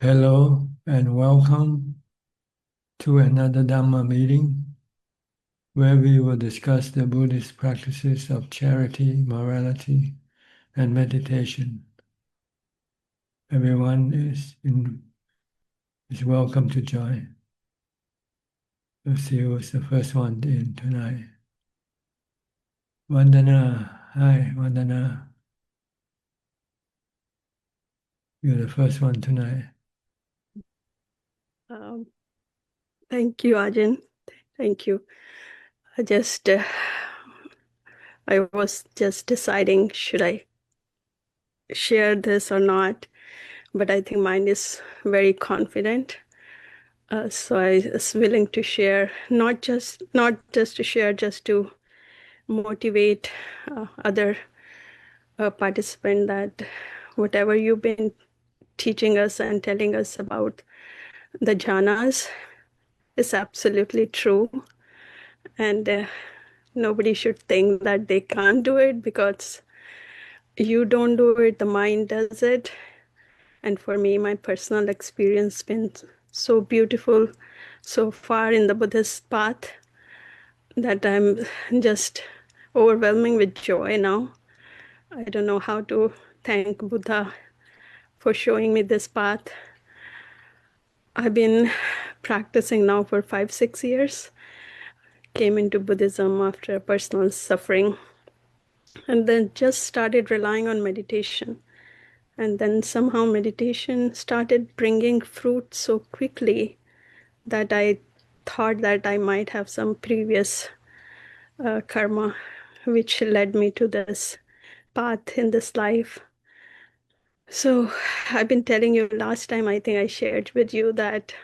Hello and welcome to another Dhamma meeting where we will discuss the Buddhist practices of charity, morality, and meditation. Everyone is welcome to join. Let's see who's the first one in tonight. Vandana. Hi, Vandana. You're the first one tonight. Thank you, Ajahn. Thank you. I was just deciding, should I share this or not? But I think mine is very confident. So I was willing to share, not just to share, just to motivate other participants that whatever you've been teaching us and telling us about the jhanas is absolutely true. And nobody should think that they can't do it because you don't do it, the mind does it. And for me, my personal experience has been so beautiful so far in the Buddhist path that I'm just overwhelming with joy now. I don't know how to thank Buddha for showing me this path. I've been practicing now for 5-6 years. Came into Buddhism after personal suffering and then just started relying on meditation. And then somehow meditation started bringing fruit so quickly that I thought that I might have some previous karma which led me to this path in this life. So I've been telling you last time, I think I shared with you that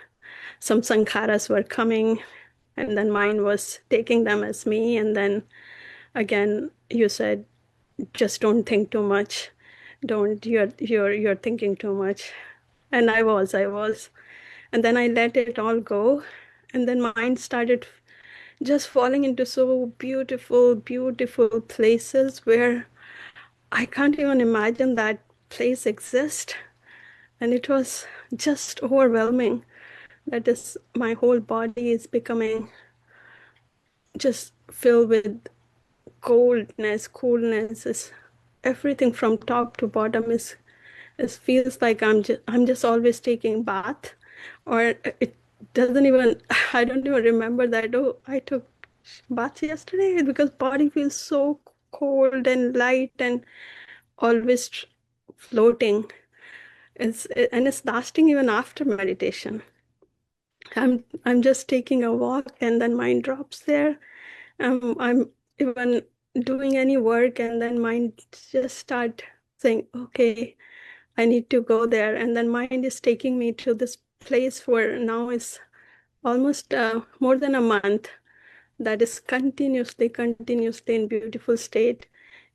some sankharas were coming and then mine was taking them as me. And then again, you said, just don't think too much. You're thinking too much. And I was. And then I let it all go. And then mind started just falling into so beautiful places where I can't even imagine that place exists. And it was just overwhelming. That is, my whole body is becoming just filled with coolness. Is everything from top to bottom is it feels like I'm just always taking bath, or it doesn't even I don't even remember that. Oh, I took bath yesterday because body feels so cold and light and always floating. It's lasting even after meditation. I'm just taking a walk and then mind drops there. I'm even doing any work and then mind just start saying, okay, I need to go there. And then mind is taking me to this place where now is almost more than a month that is continuously in beautiful state.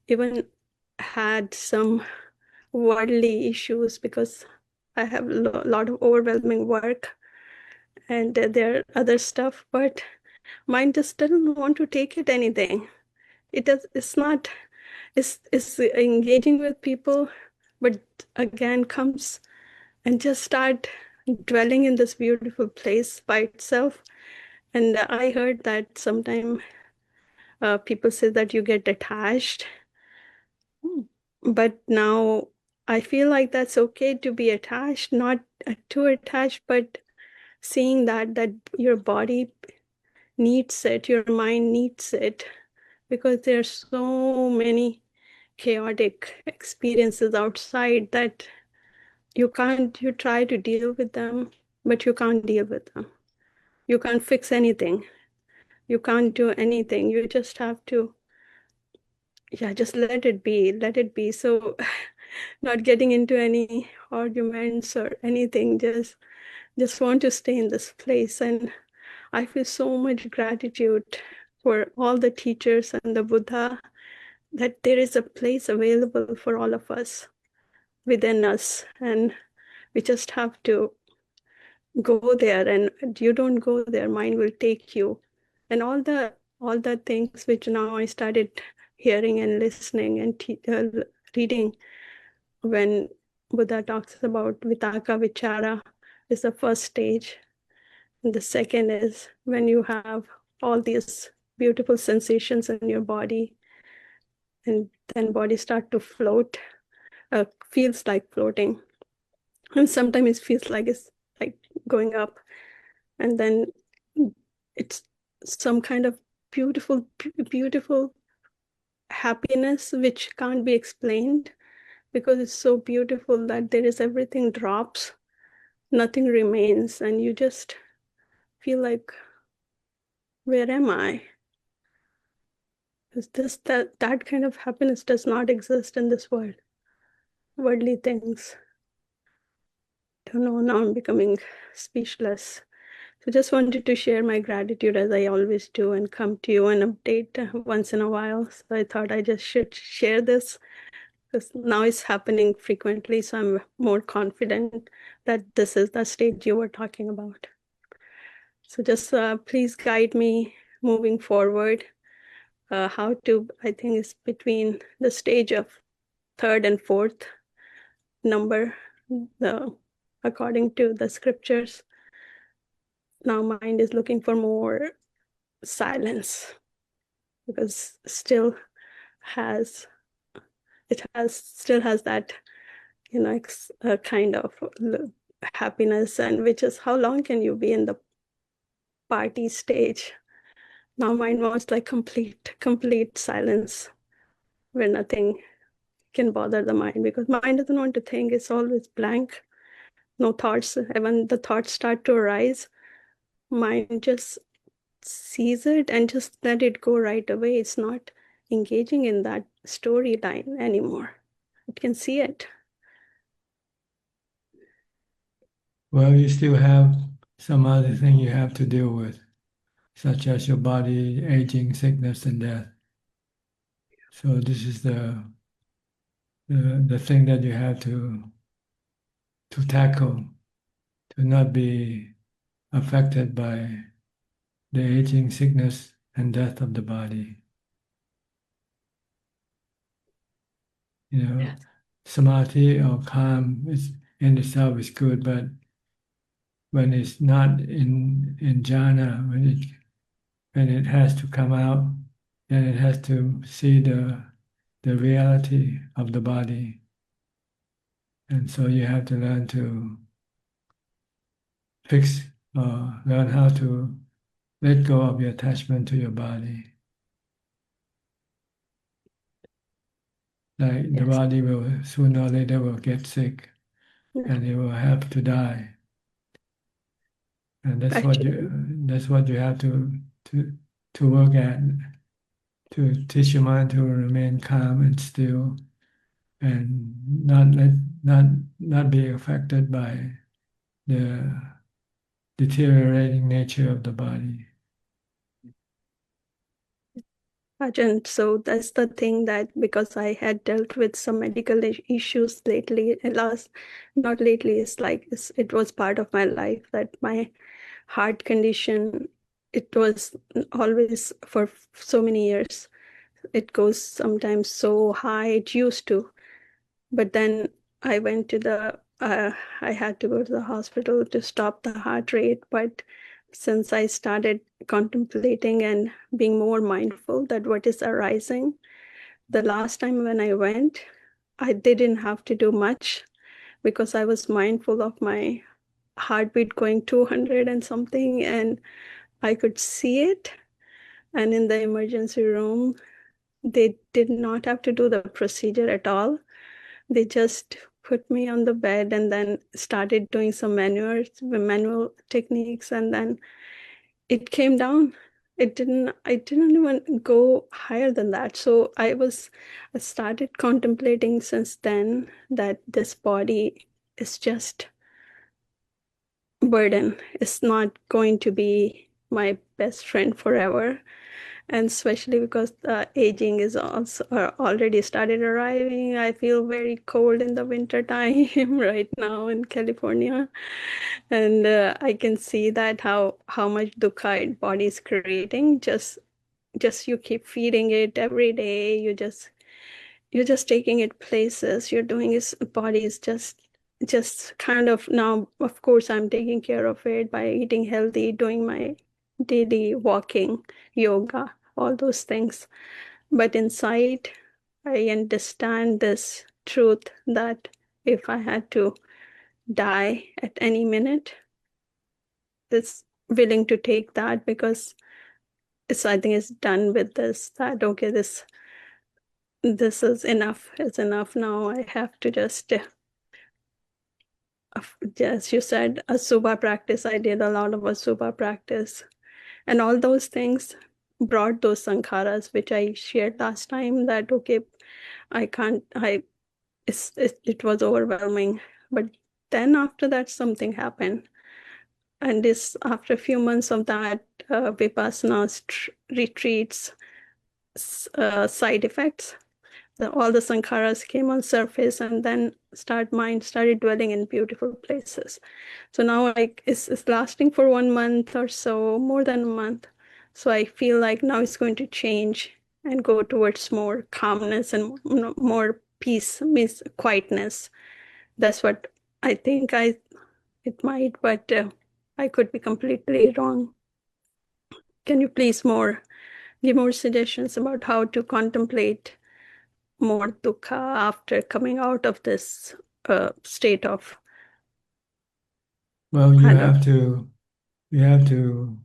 Even had some worldly issues because I have a lot of overwhelming work and there are other stuff, but mind just doesn't want to take it anything. It's not, it's engaging with people, but again comes and just start dwelling in this beautiful place by itself. And I heard that sometimes people say that you get attached. But now I feel like that's okay to be attached, not too attached, but seeing that your body needs it, your mind needs it, because there's so many chaotic experiences outside that you try to deal with them, but you can't deal with them. You can't fix anything. You can't do anything. You just have to, yeah, just let it be. So not getting into any arguments or anything, just want to stay in this place. And I feel so much gratitude for all the teachers and the Buddha that there is a place available for all of us within us. And we just have to go there, and you don't go there, mind will take you. And all the things which now I started hearing and listening and reading when Buddha talks about vitaka vichara is the first stage. And the second is when you have all these beautiful sensations in your body, and then body start to float, feels like floating. And sometimes it feels like it's like going up. And then it's some kind of beautiful, beautiful happiness which can't be explained because it's so beautiful that there is everything drops, nothing remains, and you just feel like, where am I? Is this that kind of happiness does not exist in this world. Worldly things. Don't know, now I'm becoming speechless. So just wanted to share my gratitude as I always do and come to you and update once in a while. So I thought I just should share this because now it's happening frequently. So I'm more confident that this is the stage you were talking about. So just please guide me moving forward. How to, I think it's between the stage of third and fourth number, the according to the scriptures. Now mind is looking for more silence because still has that kind of happiness, and which is how long can you be in the party stage. Now mind wants like complete silence where nothing can bother the mind because mind doesn't want to think. It's always blank, no thoughts. And when the thoughts start to arise, mind just sees it and just let it go right away. It's not engaging in that storyline anymore. It can see it. Well, you still have some other thing you have to deal with, such as your body, aging, sickness, and death. So this is the thing that you have to tackle, to not be affected by the aging, sickness, and death of the body. Yes. Samadhi or calm is in itself is good, but when it's not in jhana, when it has to come out, then it has to see the reality of the body. And so you have to learn to learn how to let go of your attachment to your body. Like the Yes. body will sooner or later will get sick Yeah. and it will have to die. And that's Actually, what you have to work at, to teach your mind to remain calm and still and not be affected by the deteriorating nature of the body. Ajahn, so that's the thing that because I had dealt with some medical issues lately, not lately, it was part of my life that my heart condition, it was always for so many years. It goes sometimes so high, it used to, but then I went to I had to go to the hospital to stop the heart rate. But since I started contemplating and being more mindful that what is arising, the last time when I went, I didn't have to do much because I was mindful of my heartbeat going 200 and something, and I could see it. And in the emergency room, they did not have to do the procedure at all. They just put me on the bed and then started doing some manual techniques, and then it came down. I didn't even go higher than that. So I started contemplating since then that this body is just burden. It's not going to be my best friend forever. And especially because aging is also already started arriving. I feel very cold in the winter time right now in California, and I can see that how much dukkha body is creating. Just you keep feeding it every day. You just you're just taking it places. You're doing his body is just kind of now, of course, I'm taking care of it by eating healthy, doing my daily walking, yoga, all those things. But inside, I understand this truth that if I had to die at any minute, it's willing to take that because it's I think it's done with this, that okay, this is enough. It's enough now. I have to just as you said, a Suba practice. I did a lot of a Suba practice. And all those things brought those sankharas, which I shared last time that, okay, I can't, it was overwhelming. But then after that, something happened. And this, after a few months of that, Vipassana retreats, side effects, all the sankharas came on surface and then mind started dwelling in beautiful places. So now like it's lasting for 1 month or so, more than a month. So I feel like now it's going to change and go towards more calmness and more peace, means quietness. That's what I think it might, but I could be completely wrong. Can you please give more suggestions about how to contemplate more dukkha after coming out of this state of Well, kind of you have to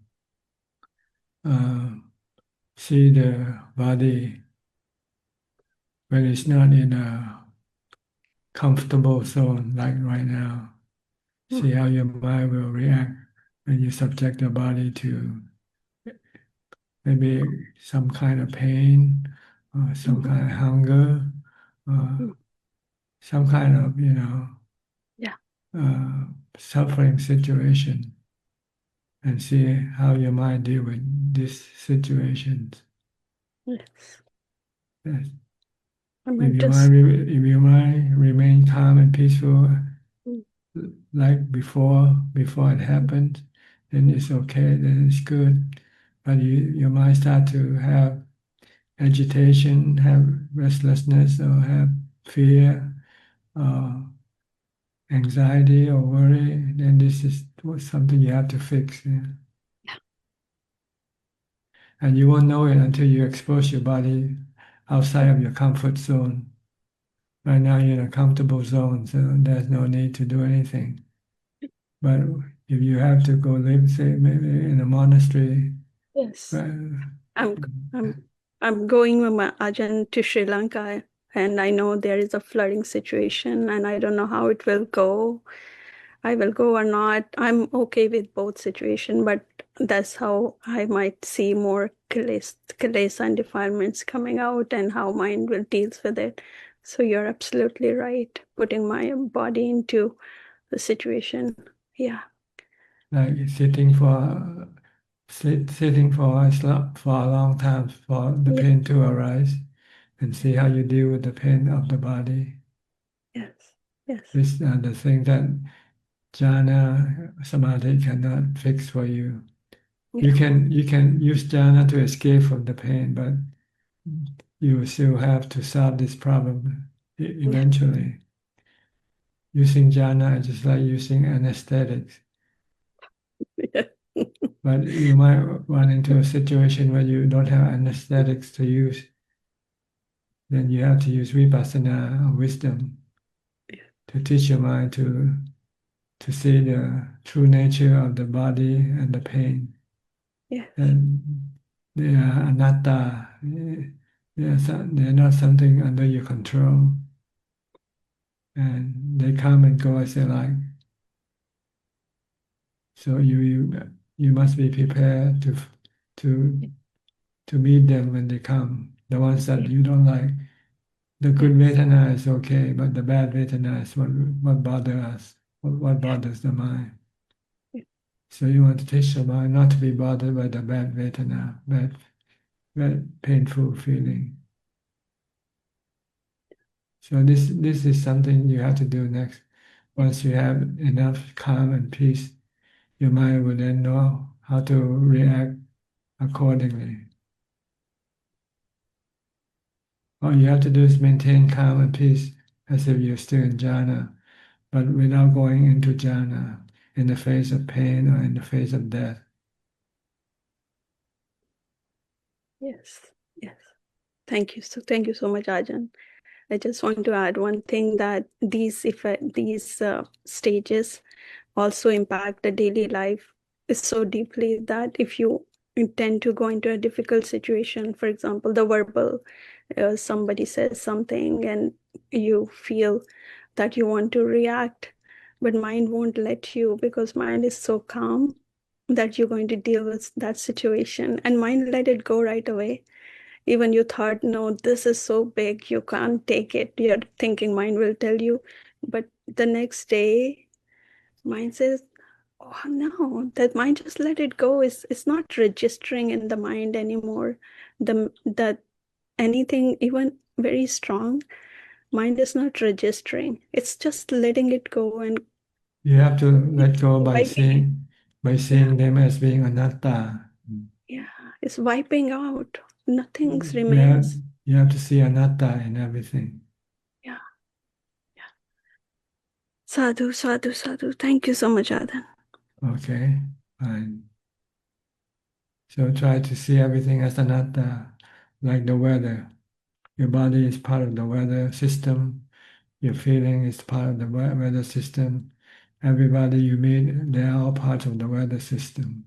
uh, see the body when it's not in a comfortable zone, like right now. See how your mind will react when you subject the body to maybe some kind of pain, or some Mhm. kind of hunger, or some kind of, Yeah. uh, suffering situation, and see how your mind deal with these situations. Yes. Yes. I might just If your mind remain calm and peaceful mm, like before it happened, then it's okay, then it's good. But your mind start to have agitation, have restlessness, or have fear, uh, anxiety, or worry, then this is something you have to fix. Yeah. And you won't know it until you expose your body outside of your comfort zone. Right now, you're in a comfortable zone, so there's no need to do anything. But if you have to go live, say, maybe in a monastery, yes. uh, I'm I'm I'm going with my Ajahn to Sri Lanka, and I know there is a flooding situation, and I don't know how it will go. I will go or not. I'm okay with both situation, but that's how I might see more kilesa and defilements coming out, and how mind will deals with it. So you're absolutely right. Putting my body into the situation. Yeah. like sitting for for a long time for the Yeah. pain to arise, and see how you deal with the pain of the body. Yes. Yes. This are the thing that jhana samadhi cannot fix for you. Yeah. You can use jhana to escape from the pain, but you will still have to solve this problem Yeah. eventually. Using jhana is just like using anesthetics. Yeah. But you might run into a situation where you don't have anesthetics to use. Then you have to use vipassana or wisdom to teach your mind to see the true nature of the body and the pain. Yes. And they are anatta. They're not something under your control. And they come and go as they like. So you must be prepared to to meet them when they come. The ones that you don't like. The good Yes. Vedana is okay, but the bad Vedana is what bothers us, what bothers the mind. Yes. So you want to teach the mind not to be bothered by the bad Vedana, bad painful feeling. So this is something you have to do next. Once you have enough calm and peace, your mind will then know how to react accordingly. All you have to do is maintain calm and peace as if you're still in jhana, but without going into jhana in the face of pain or in the face of death. Yes, yes. Thank you. Thank you so much, Ajahn. I just want to add one thing, that these stages also impact the daily life so deeply that if you intend to go into a difficult situation, for example, the verbal, somebody says something and you feel that you want to react, but mind won't let you because mind is so calm that you're going to deal with that situation, and mind let it go right away. Even you thought, no, this is so big, you can't take it. You're thinking mind will tell you, but the next day, mind says, oh no, that mind just let it go. It's not registering in the mind anymore. That anything, even very strong, mind is not registering. It's just letting it go and You have to let go by wiping it. Yeah, seeing them as being anatta. yeah. It's wiping out. Nothing You have remains. you have to see anatta in everything. Yeah, yeah. Sadhu, sadhu, sadhu. Thank you so much, Adan. Okay, fine. So try to see everything as anatta, like the weather. Your body is part of the weather system. Your feeling is part of the weather system. Everybody you meet, they are all part of the weather system.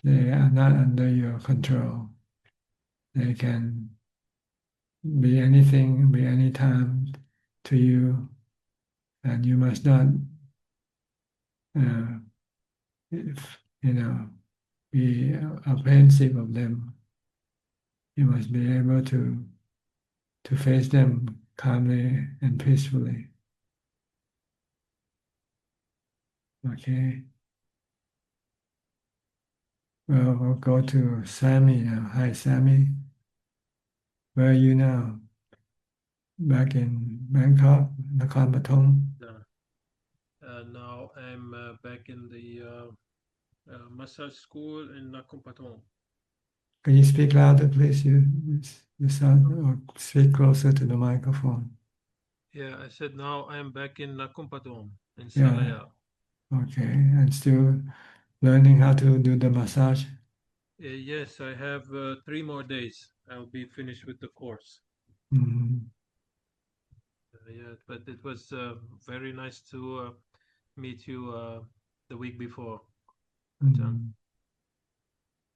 They are not under your control. They can be anything, be any time to you, and you must not, uh, if, be apprehensive of them. You must be able to face them calmly and peacefully. Okay. Well, we'll go to Sammy now. Hi, Sammy. Where are you now? Back in Bangkok, Nakhon Pathom. Yeah. Now I'm back in the massage school in Nakhon Pathom. Can you speak louder, please? You sound, or speak closer to the microphone. Yeah, I said now I'm back in Nakhon Pathom in Yeah, Salaya. okay. And still learning how to do the massage. Yes, I have 3 more days. I'll be finished with the course. Mhm. Yeah, but it was very nice to meet you the week before, Ajahn.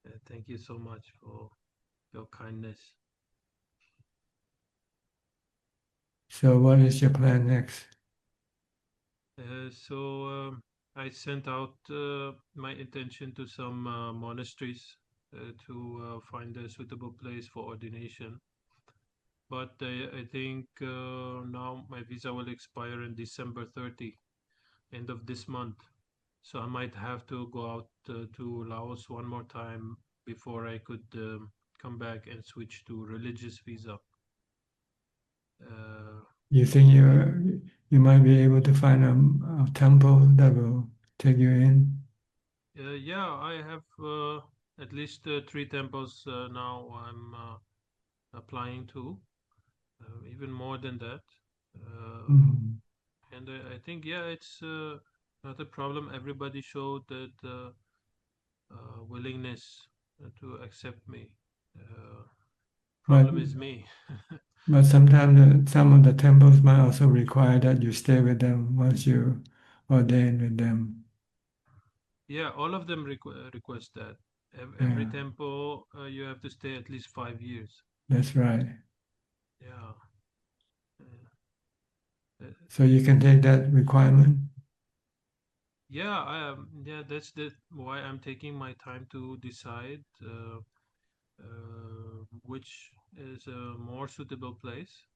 Mhm. Thank you so much for your kindness. So what is your plan next? So I sent out my intention to some monasteries to find a suitable place for ordination. But I think now my visa will expire in December 30, end of this month. So I might have to go out to Laos one more time before I could come back and switch to religious visa. Uh, You think you might be able to find a temple that will take you in? yeah, I have at least 3 temples now I'm applying to, even more than that. Uh, Mhm. and I think, yeah, it's not a problem. Everybody showed that willingness to accept me. Uh, But Problem is me. but sometimes some of the temples might also require that you stay with them once you ordain with them. Yeah, all of them request that. Every Yeah, temple, you have to stay at least 5 years. that's right. Yeah. Uh, uh, So you can take that requirement. yeah, yeah, that's why I'm taking my time to decide which is a more suitable place.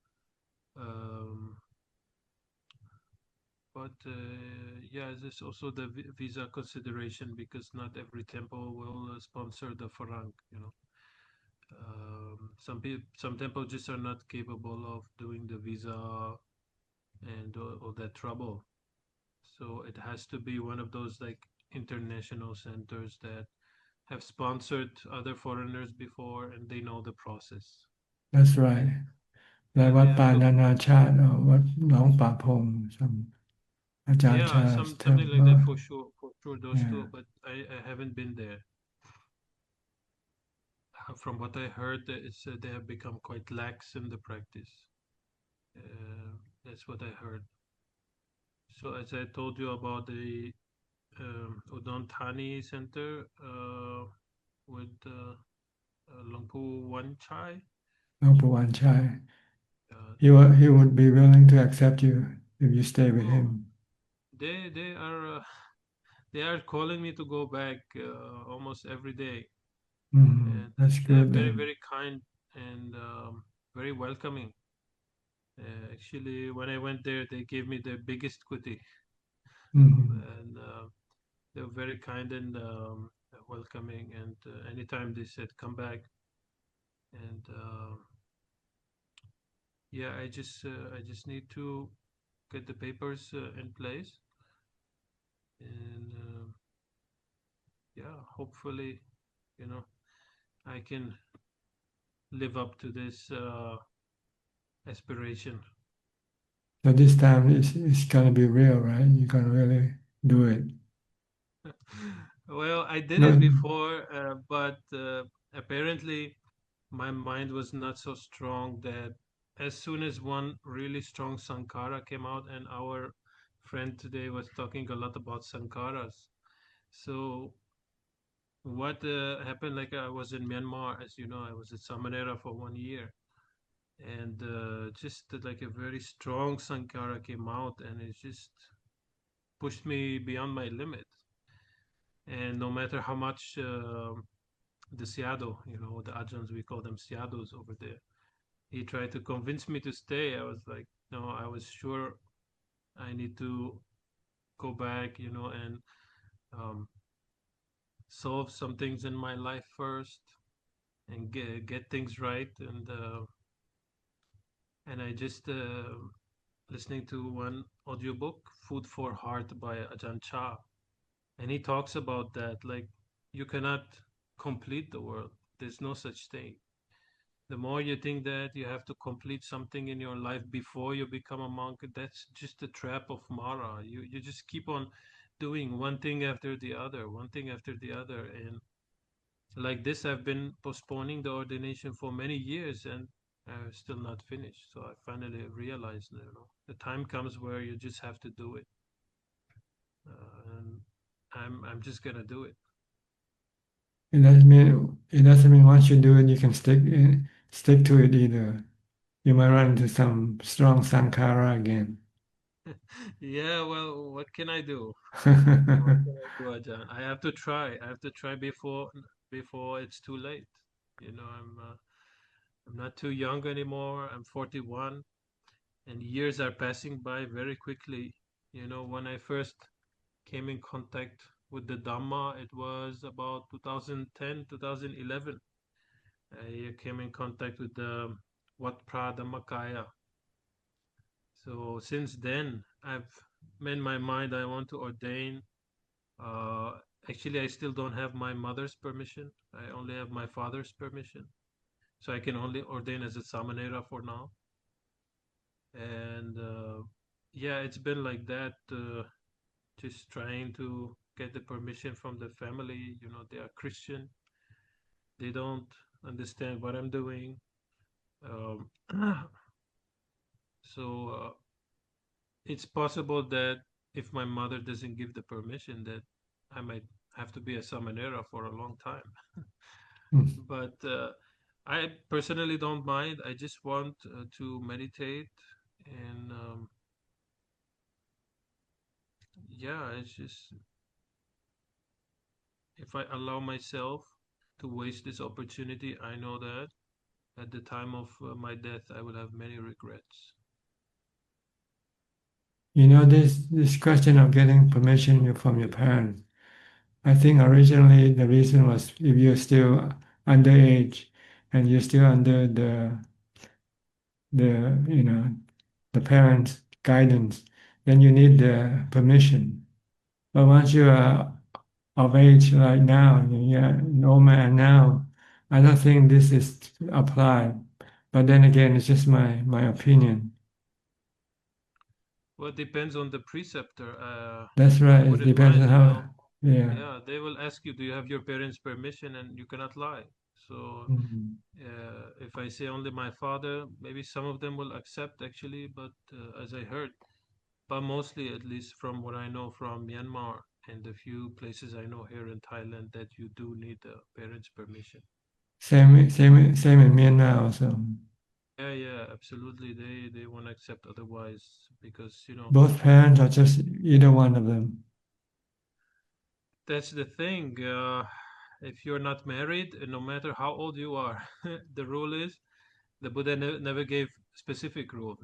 Um, but yeah, there's also the visa consideration because not every temple will sponsor the farang, you know. Some temples just are not capable of doing the visa and all that trouble. So it has to be one of those like international centers that have sponsored other foreigners before and they know the process. That's right และ Yeah, วั they ด have ป่า to. นานาชาติ วัดหนองป่าพง some อาจารย์ Yeah, Charles something like temple that for sure. For sure, those yeah two. But I haven't been there. From what I heard, it's they have become quite lax in the practice. That's what I heard. So as I told you about the Udon Thani Center with Lungpu Wanchai. หลวงปู่วันชัย Uh, he would be willing to accept you if you stay with oh, him they are they are calling me to go back almost every day, and that's they are good very then very kind and very welcoming. Actually, when I went there, they gave me the biggest kuti, and they were very kind and welcoming. And anytime they said, "Come back," and yeah, I just need to get the papers in place, and yeah, hopefully, you know, I can live up to this aspiration. so this time it's gonna be real right you're gonna really do it Well, I did no it before, but apparently my mind was not so strong that as soon as one really strong Sankara came out, and our friend today was talking a lot about Sankaras. So what happened, like I was in Myanmar, as you know, I was at Samanera for 1 year, and just like a very strong Sankara came out, and it just pushed me beyond my limit. And no matter how much the Siado, the Ajahns, we call them Siados over there, he tried to convince me to stay. I was like, no, I was sure I need to go back, and um, solve some things in my life first and get things right. And I just listening to one audiobook, Food for Heart by Ajahn Chah, and he talks about that, like you cannot complete the world. There's no such thing. The more you think that you have to complete something in your life before you become a monk, that's just a trap of Mara. You just keep on doing one thing after the other, one thing after the other. And like this, I've been postponing the ordination for many years, and I've still not finished. So I finally realized, the time comes where you just have to do it. And I'm just gonna do it. it doesn't mean once you do it you can stick to it either you might run into some strong sankara again Yeah, well, what can I do? What can I do, Ajahn? I have to try. I have to try before it's too late. I'm not too young anymore. I'm 41, and years are passing by very quickly. When I first came in contact with the Dhamma, it was about 2010, 2011. I came in contact with the Wat Dhammakaya. So since then, I've made my mind I want to ordain. Uh, Actually, I still don't have my mother's permission. I only have my father's permission. So I can only ordain as a Samanera for now. And yeah, it's been like that, just trying to get the permission from the family. They are Christian. They don't understand what I'm doing. Um, so it's possible that if my mother doesn't give the permission, that I might have to be a Samanera for a long time. But I personally don't mind. I just want to meditate, and yeah, it's just if I allow myself to waste this opportunity, I know that at the time of my death, I will have many regrets. this question of getting permission from your parents I think originally the reason was if you're still underage and you're still under the the parents' guidance, then you need the permission. But once you are of age like now, you're an old man now, I don't think this is applied. But then again, it's just my opinion. Well, it depends on the preceptor. That's If you right. put It it depends on how. well, Yeah. yeah, they will ask you, do you have your parents' permission? And you cannot lie. So Mm. if I say only my father, maybe some of them will accept actually, but as I heard, but mostly, at least from what I know from Myanmar and the few places I know here in Thailand, that you do need a parents' permission. Same in Myanmar also. Yeah, yeah, absolutely. They won't accept otherwise because, Both parents or just either one of them. that's the thing. If you're not married, no matter how old you are, the rule is the Buddha never gave specific rule.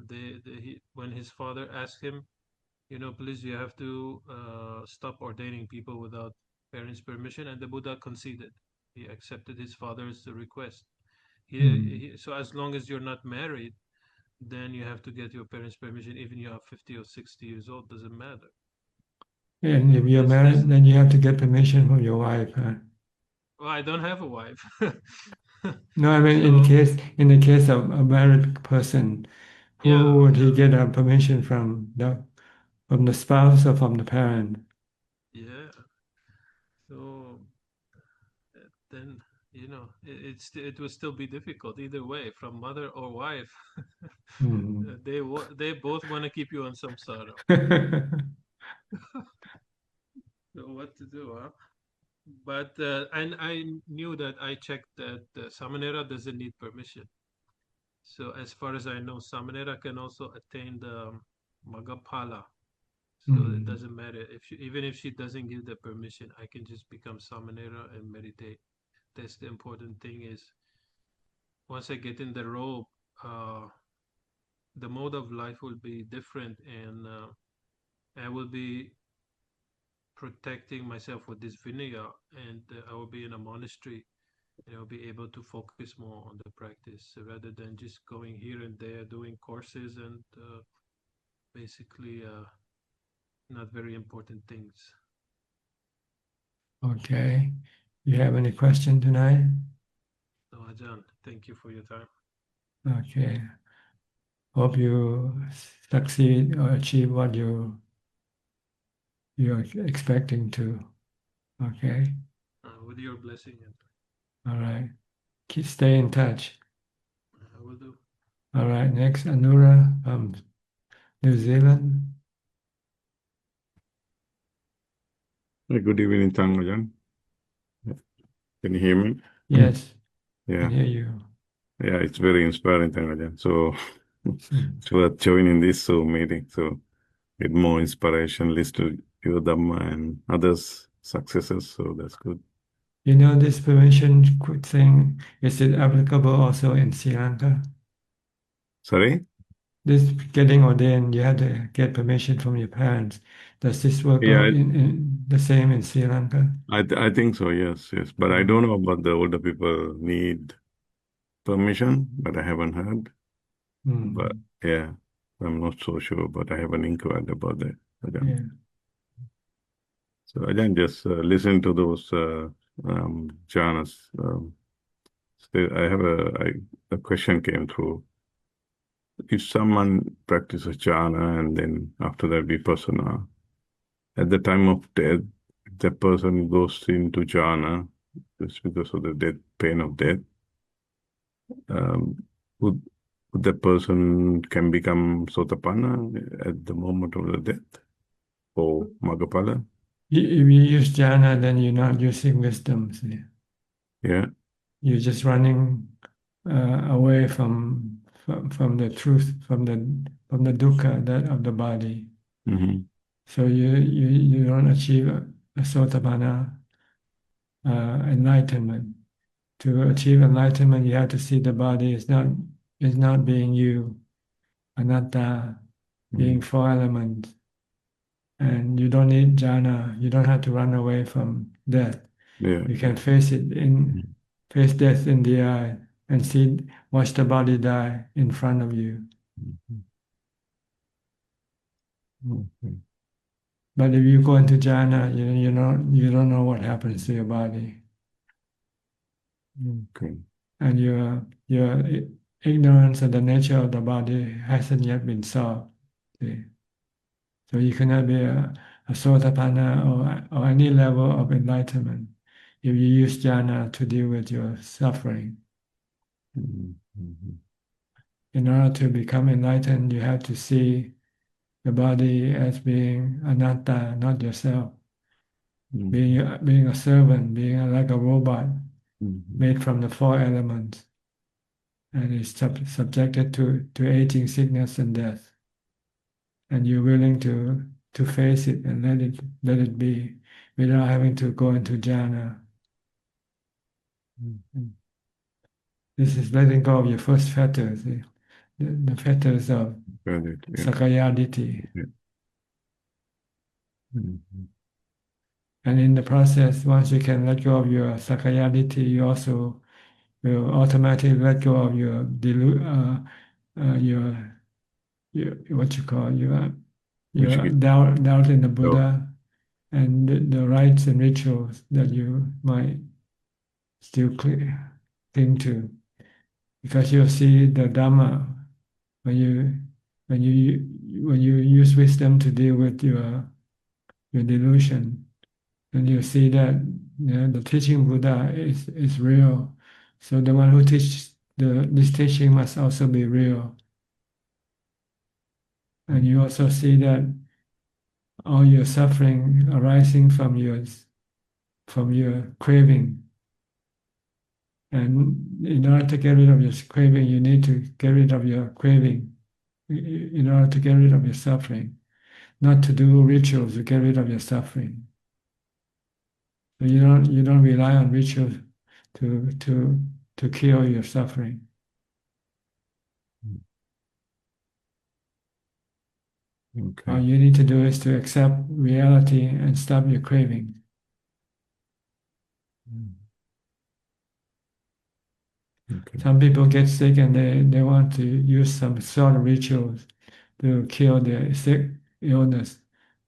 When his father asked him, please, you have to stop ordaining people without parents' permission, and the Buddha conceded. He accepted his father's request. Mm. So as long as you're not married, then you have to get your parents' permission, even you are 50 or 60 years old, doesn't matter. And if So you're that's married, then you have to get permission from your wife, huh? well, I don't have a wife. No, I mean So in the case of a married person, who yeah, would he get a permission from the spouse or from the parent? yeah. So then it will still be difficult either way, from mother or wife. Mm. They both want to keep you on samsara. So what to do, huh? But and I knew that I checked that Samanera doesn't need permission. So as far as I know, Samanera can also attain the Magapala. So it Mm. doesn't matter even if she doesn't give the permission, I can just become Samanera and meditate. That's the important thing is once I get in the robe, uh, the mode of life will be different, and I will be protecting myself with this vinaya, and I will be in a monastery, and I'll be able to focus more on the practice rather than just going here and there doing courses and basically not very important things. Okay. You have any question tonight? So Ajahn, thank you for your time. Okay. Hope you succeed or achieve what you're expecting to. Okay. With your blessing, and All right. Stay in touch. I will do. All right. Next, Anura from New Zealand. Good evening, Ajahn. Can you hear me? Yes, I Yeah, can hear you. yeah, it's very inspiring, Ajahn. So Mm. it's worth joining this meeting. So get more inspiration, listen to your Dhamma and others' successes. So that's good. You know this permission thing, is it applicable also in Sri Lanka? Sorry? This getting ordained, you had to get permission from your parents. Does this work Yeah, out in the same in Sri Lanka? I think so. Yes, yes. But I Mm. don't know about the older people need permission, but I haven't heard. But Mm. yeah, I'm not so sure. But I haven't inquired about that, Ajahn. Yeah. So Ajahn, just listen to those jhanas. So I have a question came through. If someone practices jhana and then after that vipassana, at the time of death, if the person goes into jhana, just because of the death, pain of death, um, would the person can become sotapanna at the moment of the death or magapala? If you use jhana, then you're not using wisdom. See? Yeah. You're just running away from the truth, from the dukkha that of the body. Mm-hmm. So you don't achieve a sotapanna enlightenment. To achieve enlightenment, you have to see the body is not being you, anatta, being four elements, and you don't need jhana. You don't have to run away from death. Yeah. You can face death in the eye and watch the body die in front of you. Okay. But if you go into jhana, you don't know what happens to your body, Okay. and you're ignorance of the nature of the body hasn't yet been solved. See? So you cannot be a Sotapanna or any level of enlightenment if you use jhana to deal with your suffering. Mm-hmm. In order to become enlightened, you have to see the body as being anatta, not yourself. Mm-hmm. Being a servant, being like a robot Mm-hmm. made from the four elements, and is subjected to aging, sickness, and death. And you're willing to face it and let it be without having to go into jhana. Mm-hmm. This is letting go of your first fetters, the fetters of Got it. Yeah. Sakayaditi. Yeah. Mm-hmm. And in the process, once you can let go of your Sakayaditi, you also will automatically let go of your what you call your doubt in the Buddha and the rites and rituals that you might still cling to, because you'll see the Dhamma when you use wisdom to deal with your delusion, and you see that the teaching Buddha is real. So the one who teaches this teaching must also be real. And you also see that all your suffering arising from your craving. And in order to get rid of your craving, you need to get rid of your craving in order to get rid of your suffering, not to do rituals to get rid of your suffering. So you don't rely on rituals to cure your suffering. Okay. All you need to do is to accept reality and stop your craving. Okay. Some people get sick and they want to use some sort of rituals to cure their sick illness.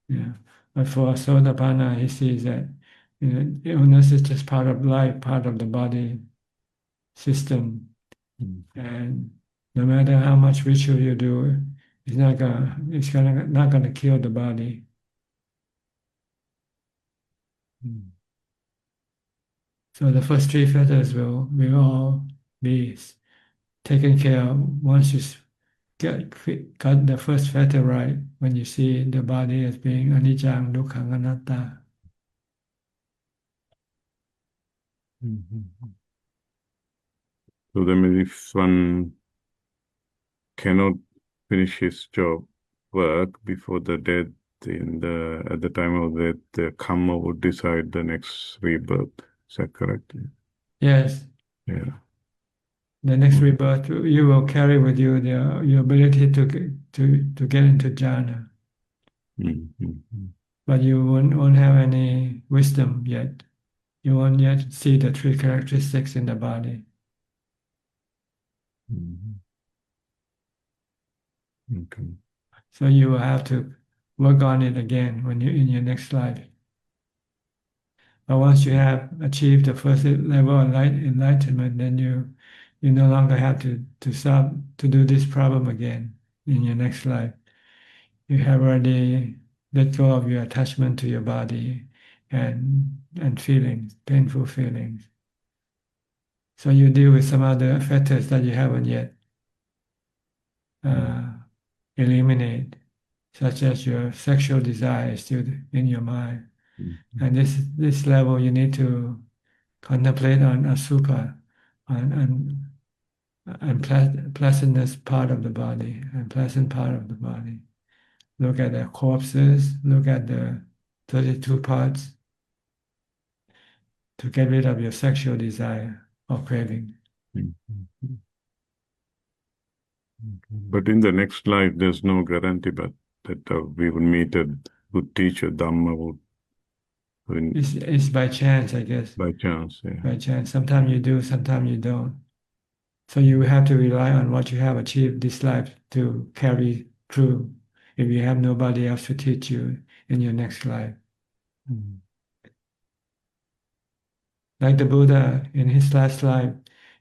Yeah. But for Sotapanna, he sees that illness is just part of life, part of the body system. And no matter how much ritual you do, it's not gonna kill the body. So the first three fetters will all be taken care of once you got the first fetter right, when you see the body as being anicca, dukkha, anatta. So then if one cannot finish his work before the death, at the time of death, the karma would decide the next rebirth. Is that correct? Yes. Yeah. The next rebirth, you will carry with you your ability to get into jhana, but you won't have any wisdom yet. You won't yet see the three characteristics in the body. Okay. So you will have to work on it again when you're in your next life. But once you have achieved the first level of enlightenment, then you no longer have to stop to do this problem again in your next life. You have already let go of your attachment to your body and feelings, painful feelings. So you deal with some other fetters that you haven't yet eliminate, such as your sexual desire is still in your mind. And this level you need to contemplate on asukha, on pleasantness part of the body, and pleasant part of the body. Look at the corpses, look at the 32 parts to get rid of your sexual desire or craving. But in the next life, there's no guarantee that we will meet a good teacher, Dhamma would. It's by chance, I guess. By chance, yeah. By chance. Sometimes you do, sometimes you don't. So you have to rely on what you have achieved this life to carry through if you have nobody else to teach you in your next life. Like the Buddha in his last life,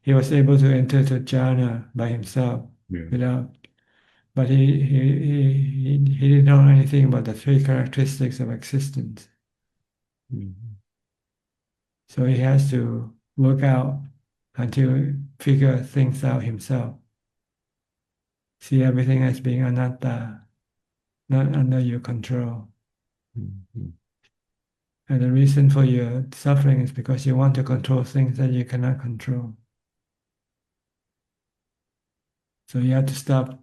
he was able to enter the jhana by himself Yeah. without, but he didn't know anything about the three characteristics of existence. Mhm. So he has to work out until figure things out himself. See everything as being anatta, not under your control. Mhm. And the reason for your suffering is because you want to control things that you cannot control. So you have to stop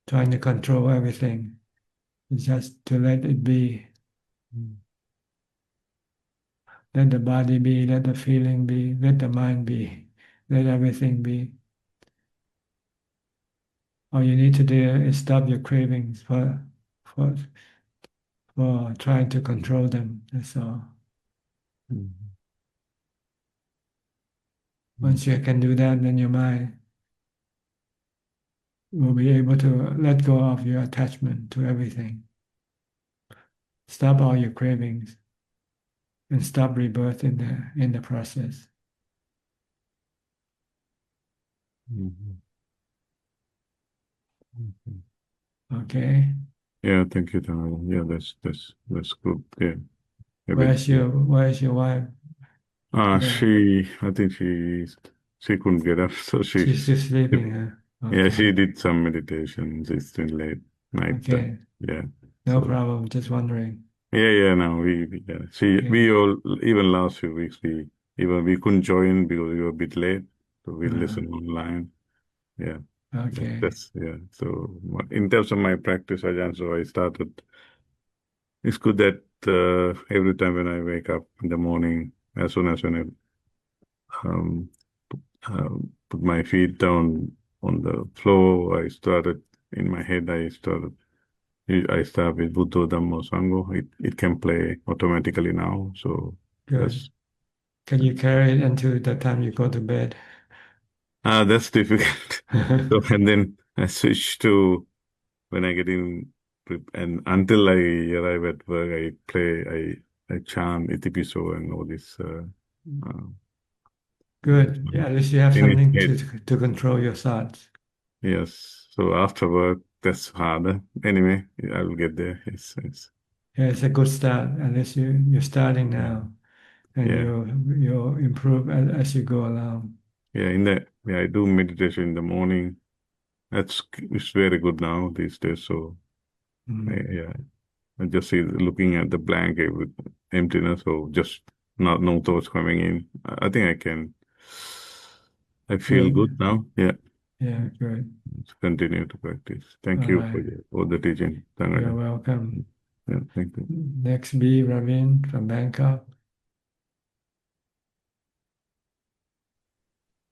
trying to control everything. It's just to let it be. Let the body be, let the feeling be, let the mind be, let everything be. All you need to do is stop your cravings for, for trying to control them. That's all. Mhm. Once you can do that, then your mind will be able to let go of your attachment to everything. Stop all your cravings and stop rebirth in the process. Mhm. Mhm. Okay? Yeah, thank you, Dhamma. Yeah, that's good. Yeah. Maybe. Where's your wife? Yeah. I think she couldn't get up, so She's still sleeping, huh? yeah, she Okay. did some meditations. It's still late night time. Okay. Yeah. No So problem. Just wondering. yeah. No, yeah. We Okay. all, even last few weeks, we couldn't join because we were a bit late, so we listened online. Yeah. Okay. That's yeah. So in terms of my practice, Ajahn, so I started. It's good that every time when I wake up in the morning, as soon as when I put my feet down on the floor, in my head. I start with Buddha, Dhamma, Sangha. It can play automatically now. So Good. Can you carry it until the time you go to bed? that's difficult. So and then I switch to when I get in, and until I arrive at work, I chant Itipiso and all this uh, Good. Yeah, at least you have in his something head. to control your thoughts. Yes. So after work, that's harder. Anyway, I will get there. Yes. Yeah, it's a good start. At least you're starting now, and Yeah. you'll improve as you go along. Yeah. I do meditation in the morning. It's very good now these days. So yeah, I just see looking at the blanket with emptiness, so just not no thoughts coming in. I think I can. I feel good Good. now. Yeah. Yeah, good. Let's continue to practice. Thank All you for right. the teaching. You're Thank welcome. Yeah, thank you. Next, B. Ravin from Bangkok.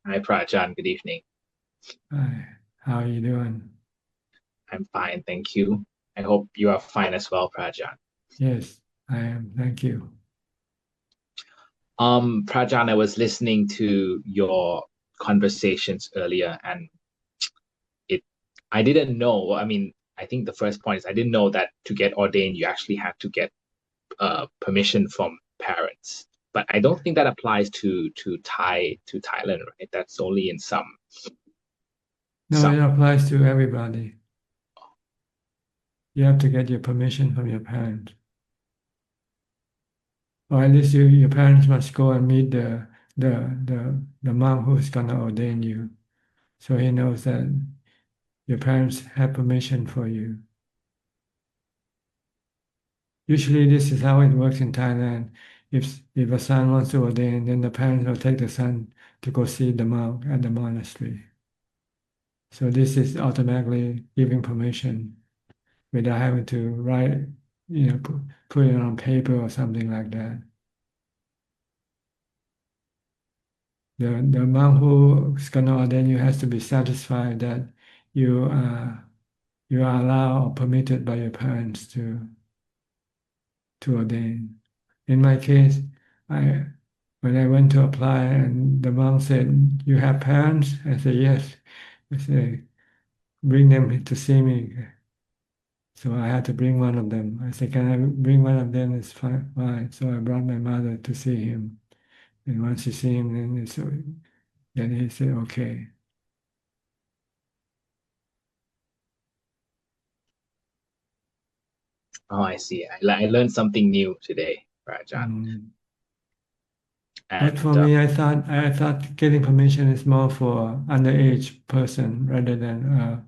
Hi, Prajan. Good evening. Hi. How are you doing? I'm fine, thank you. I hope you are fine as well, Prajan. Yes, I am. Thank you. Prajan, I was listening to your conversations earlier, and I didn't know. I mean, I think the first point is I didn't know that to get ordained, you actually have to get permission from parents. But I don't think that applies to Thailand, right? That's only in some. No, it applies to everybody. You have to get your permission from your parents. Or at least your parents must go and meet the monk who's gonna ordain you. So he knows that your parents have permission for you. Usually this is how it works in Thailand. If a son wants to ordain, then the parents will take the son to go see the monk at the monastery. So this is automatically giving permission without having to write, put it on paper or something like that. The monk who's gonna ordain you has to be satisfied that you you are allowed or permitted by your parents to ordain. In my case, I when I went to apply and the monk said, "You have parents?" I said, "Yes." I said, "Bring them to see me." So I had to bring one of them. I said, "Can I bring one of them?" It's fine. So I brought my mother to see him. And once you see him, then Then he said, okay. Oh, I see. I learned something new today, Ajahn. But for And me, I thought getting permission is more for underage person rather than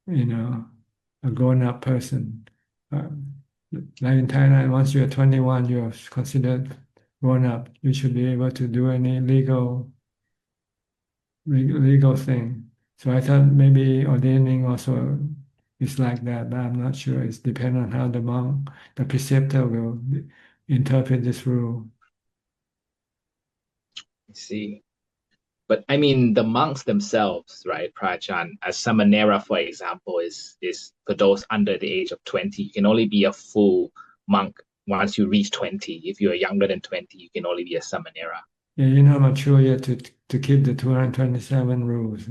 a grown-up person. Uh, like in Thailand, once you're 21, you're considered grown up. You should be able to do any legal thing. So I thought maybe ordaining also is like that, but I'm not sure. It's depend on how the monk, the preceptor will interpret this rule. I see. But I mean, the monks themselves, right, Prajan, as Samanera, for example, is for those under the age of 20. You can only be a full monk once you reach 20. If you're younger than 20, you can only be a Samanera. Yeah, you're not mature yet to keep the 227 rules.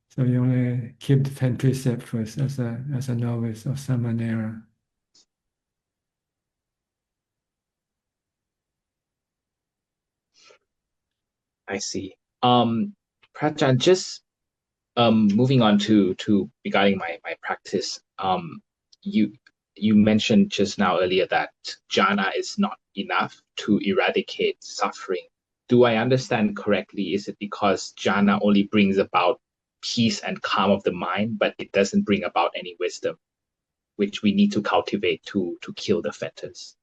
So you only keep the 10 precepts first as a novice or samanera. I see. Prajan, just moving on to regarding my practice. You you mentioned just now earlier that jhana is not enough to eradicate suffering. Do I understand correctly? Is it because jhana only brings about peace and calm of the mind, but it doesn't bring about any wisdom, which we need to cultivate to kill the fetters?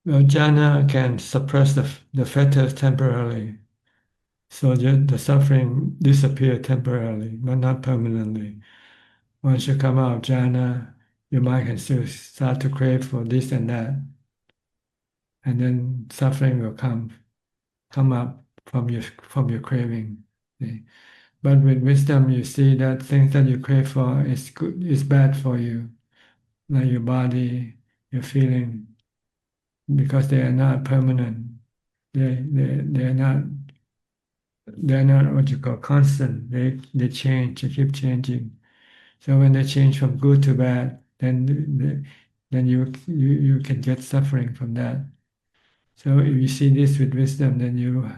Well, jhana can suppress the fetters temporarily, so the suffering disappear temporarily, but not permanently. Once you come out of jhana, your mind can still start to crave for this and that, and then suffering will come up from your craving. See? But with wisdom, you see that things that you crave for is bad for you, like your body, your feeling, because they are not permanent. They're not what you call constant. They change. They keep changing. So when they change from good to bad, then you can get suffering from that. So if you see this with wisdom, then you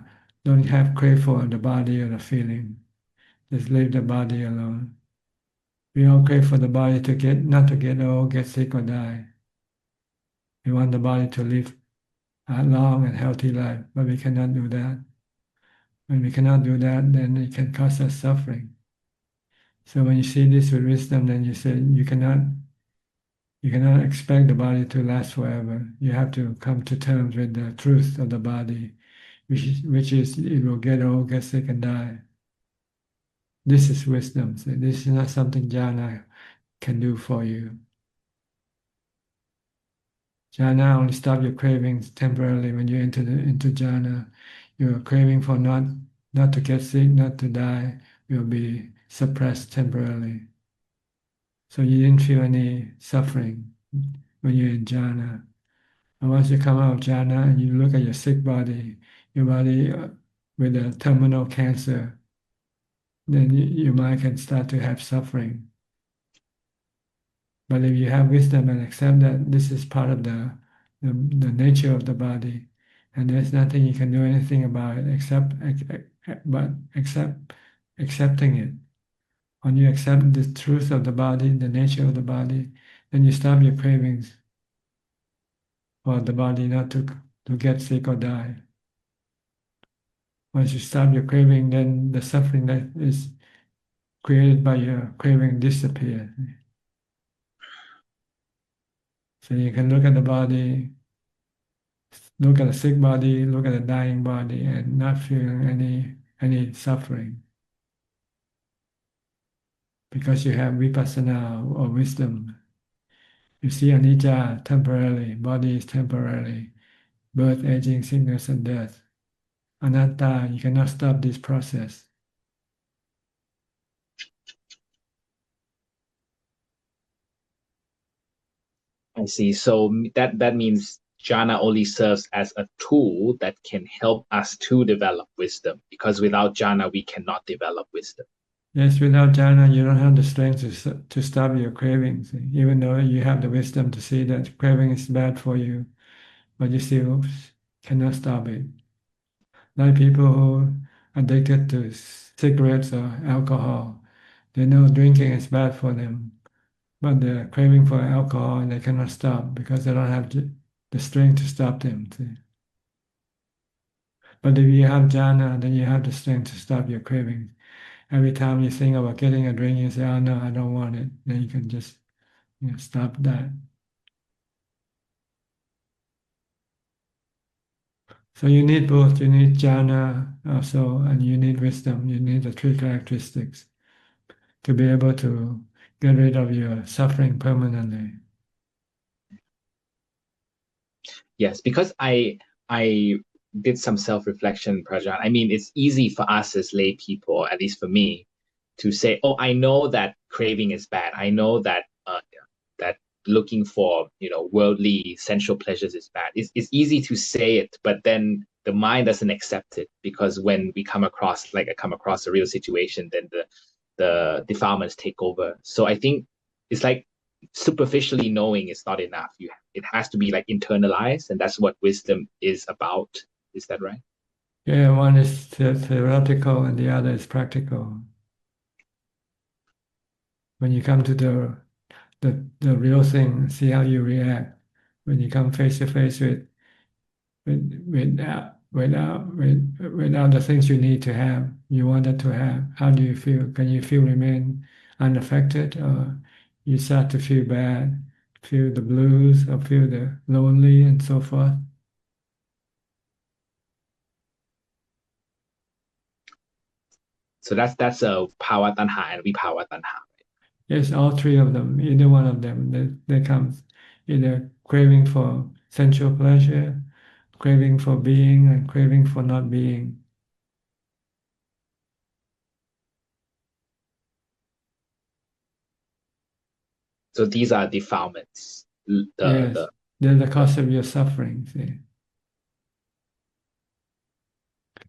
don't have crave for the body or the feeling. Just leave the body alone. We all crave for the body not to get old, get sick, or die. We want the body to live a long and healthy life, but we cannot do that. When we cannot do that, then it can cause us suffering. So when you see this with wisdom, then you say you cannot expect the body to last forever. You have to come to terms with the truth of the body, which is it will get old, get sick, and die. This is wisdom. So this is not something jhana can do for you. Jhana only stop your cravings temporarily when you enter into jhana. Your craving for not to get sick, not to die, will be suppressed temporarily. So you didn't feel any suffering when you're in jhana. And once you come out of jhana and you look at your sick body, your body with a terminal cancer, then your mind can start to have suffering. But if you have wisdom and accept that this is part of the nature of the body, and there's nothing you can do anything about it except accepting it. When you accept the truth of the body, the nature of the body, then you stop your cravings for the body not to get sick or die. Once you stop your craving, then the suffering that is created by your craving disappears. So you can look at the body, look at a sick body, look at a dying body, and not feeling any suffering, because you have vipassana or wisdom. You see anicca temporarily, body is temporary, birth, aging, sickness, and death. Anatta, you cannot stop this process. I see. So that means jhana only serves as a tool that can help us to develop wisdom, because without jhana we cannot develop wisdom. Yes, without jhana, you don't have the strength to stop your cravings, even though you have the wisdom to see that craving is bad for you, but you still cannot stop it. Like people who addicted to cigarettes or alcohol. They know drinking is bad for them, but they're craving for alcohol and they cannot stop because they don't have the strength to stop them. See? But if you have jhana, then you have the strength to stop your cravings. Every time you think about getting a drink, you say, "Oh no, I don't want it." Then you can just stop that. So you need both. You need jhana also, and you need wisdom. You need the three characteristics to be able to get rid of your suffering permanently. Yes, because I did some self-reflection, Prajan. I mean, it's easy for us as lay people, at least for me, to say, "Oh, I know that craving is bad. I know that that looking for worldly sensual pleasures is bad." It's easy to say it, but then the mind doesn't accept it, because when we come across a real situation, then the defilements take over. So I think it's like superficially knowing is not enough. It has to be like internalized, and that's what wisdom is about. Is that right? Yeah, one is theoretical and the other is practical. When you come to the real thing, see how you react. When you come face to face without the things you need to have, you wanted to have, how do you feel? Can you remain unaffected, or you start to feel bad, feel the blues, or feel the lonely, and so forth? So that's a power tanha and vipawa tanha. Yes, all three of them, either one of them, they come either craving for sensual pleasure, craving for being, and craving for not being. So these are defilements. Yes, they're the cause of your suffering, see.